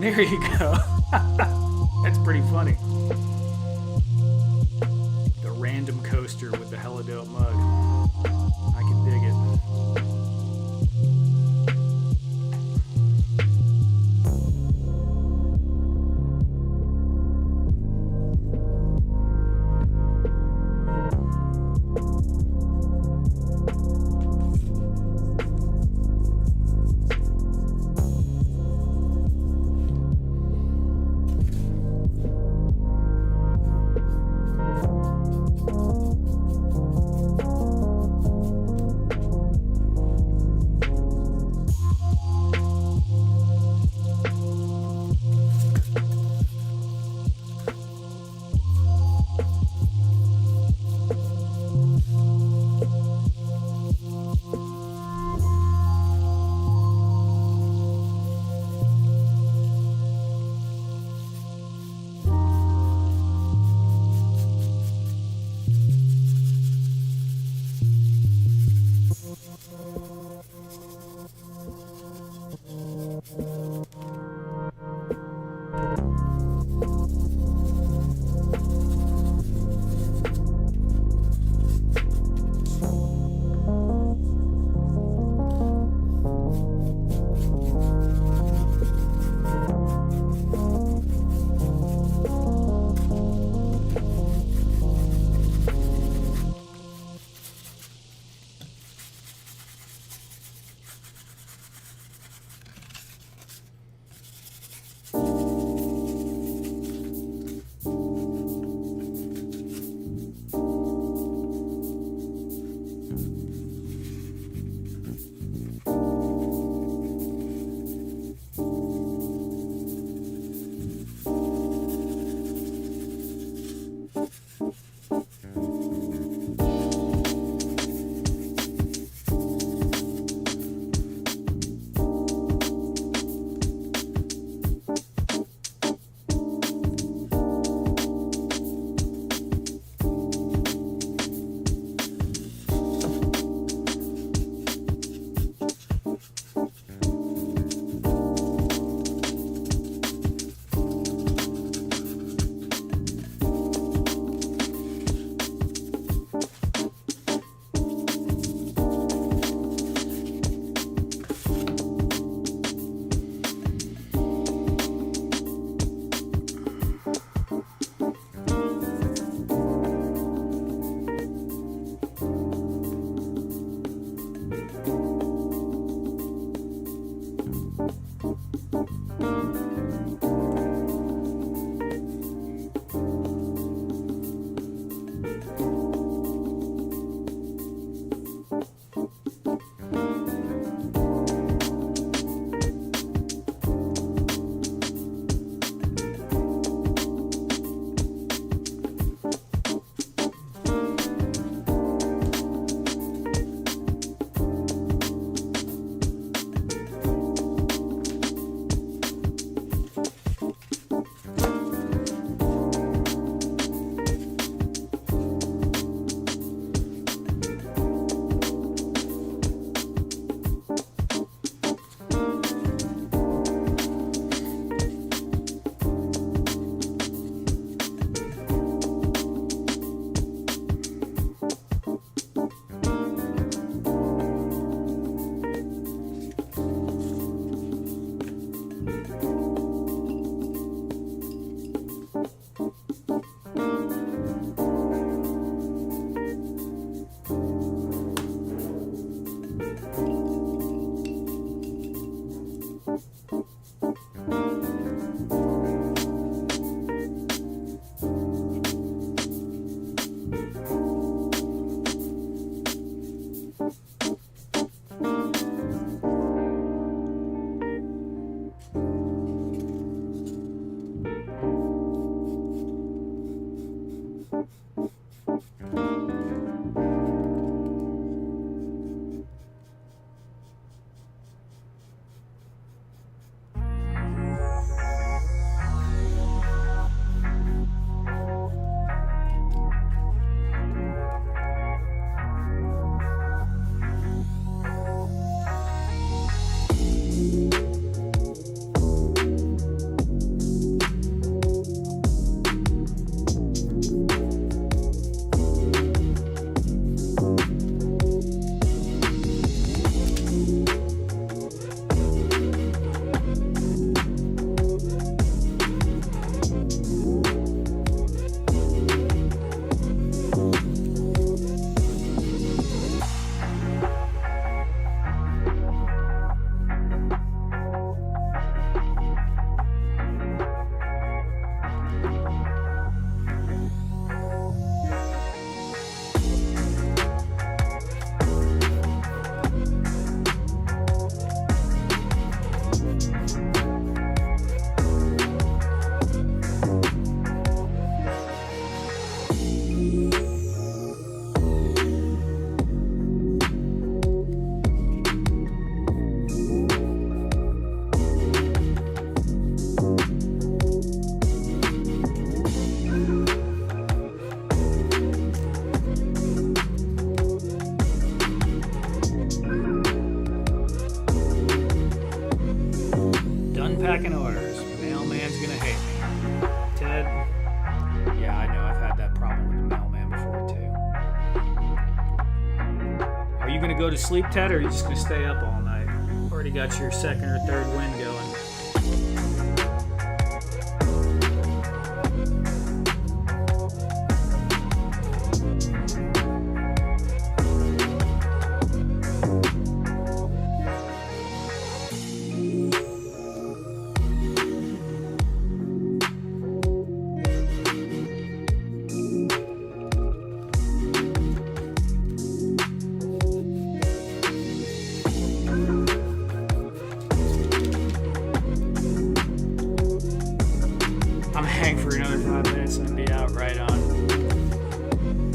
There you go. That's pretty funny. The random coaster with the hella dope mug. I can dig it. go to sleep, Ted, or are you just gonna stay up all night? Already got your second or third wind going.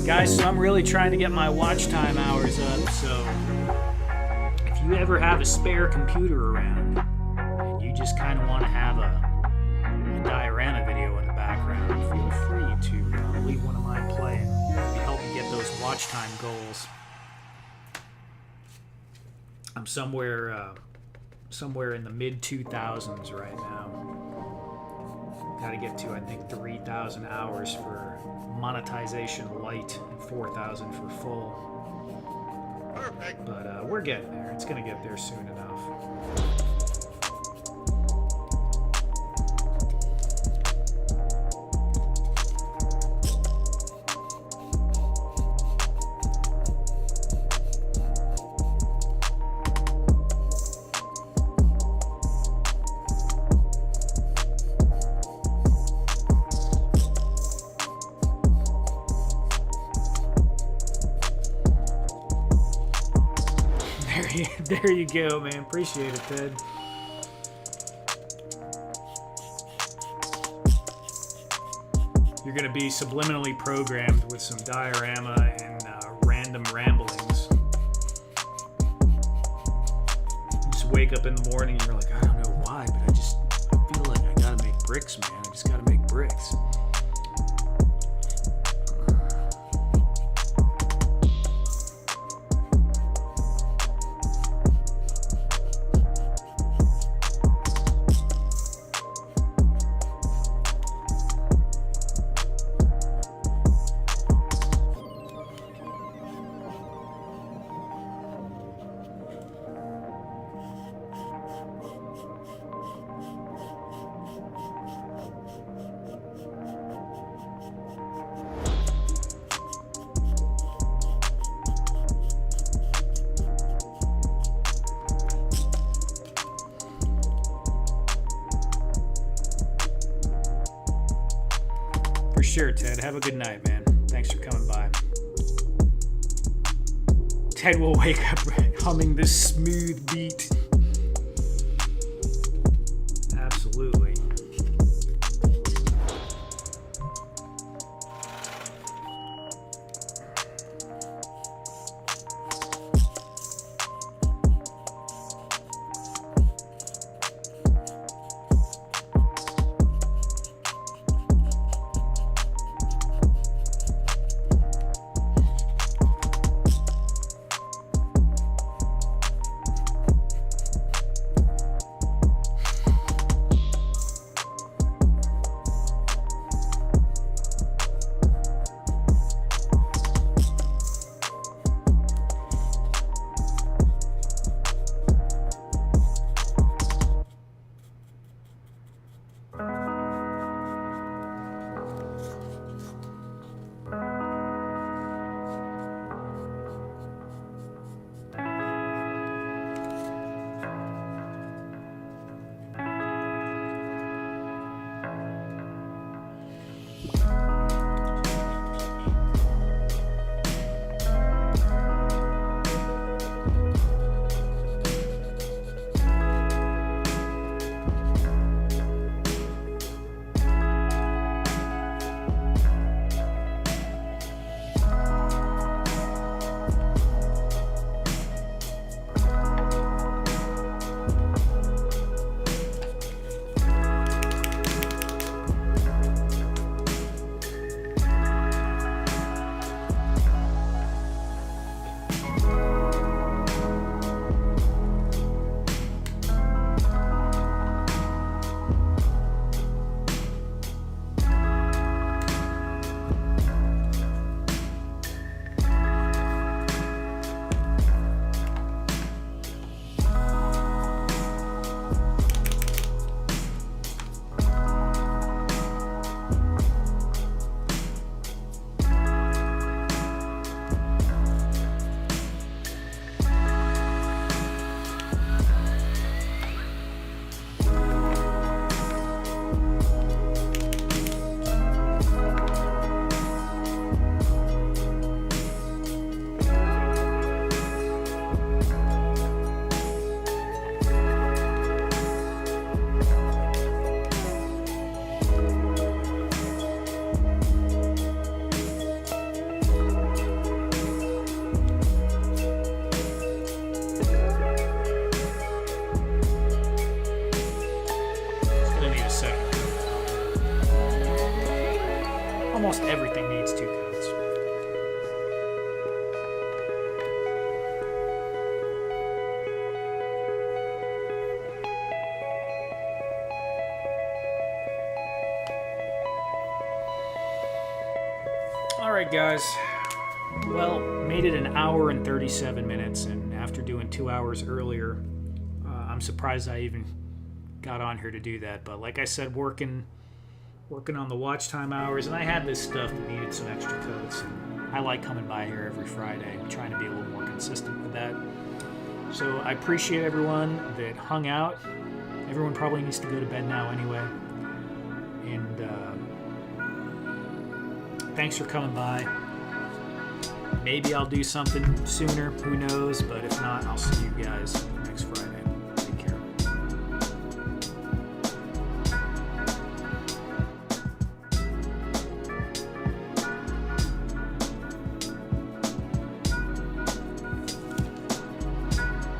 Guys, so I'm really trying to get my watch time hours up, so if you ever have a spare computer around and you just kind of want to have a diorama video in the background, feel free to leave one of mine playing. It'll help you get those watch time goals. I'm somewhere in the mid 2000s right now. Got to get to, I think, 3,000 hours for monetization light and 4,000 for full. Perfect. But we're getting there. It's going to get there soon enough. There you go, man. Appreciate it, Ted. You're going to be subliminally programmed with some diorama and random ramblings. You just wake up in the morning and you're like, I don't know why, but I feel like I got to make bricks, man. I just got to make bricks. Sure, Ted. Have a good night, man. Thanks for coming by. Ted will wake up humming this smooth beat. Absolutely. right, guys. Well, made it an hour and 37 minutes, and after doing 2 hours earlier, I'm surprised I even got on here to do that. But like I said, working on the watch time hours, and I had this stuff that needed some extra coats. And I like coming by here every Friday, trying to be a little more consistent with that. So I appreciate everyone that hung out. Everyone probably needs to go to bed now anyway. And thanks for coming by. Maybe I'll do something sooner, who knows, but if not, I'll see you guys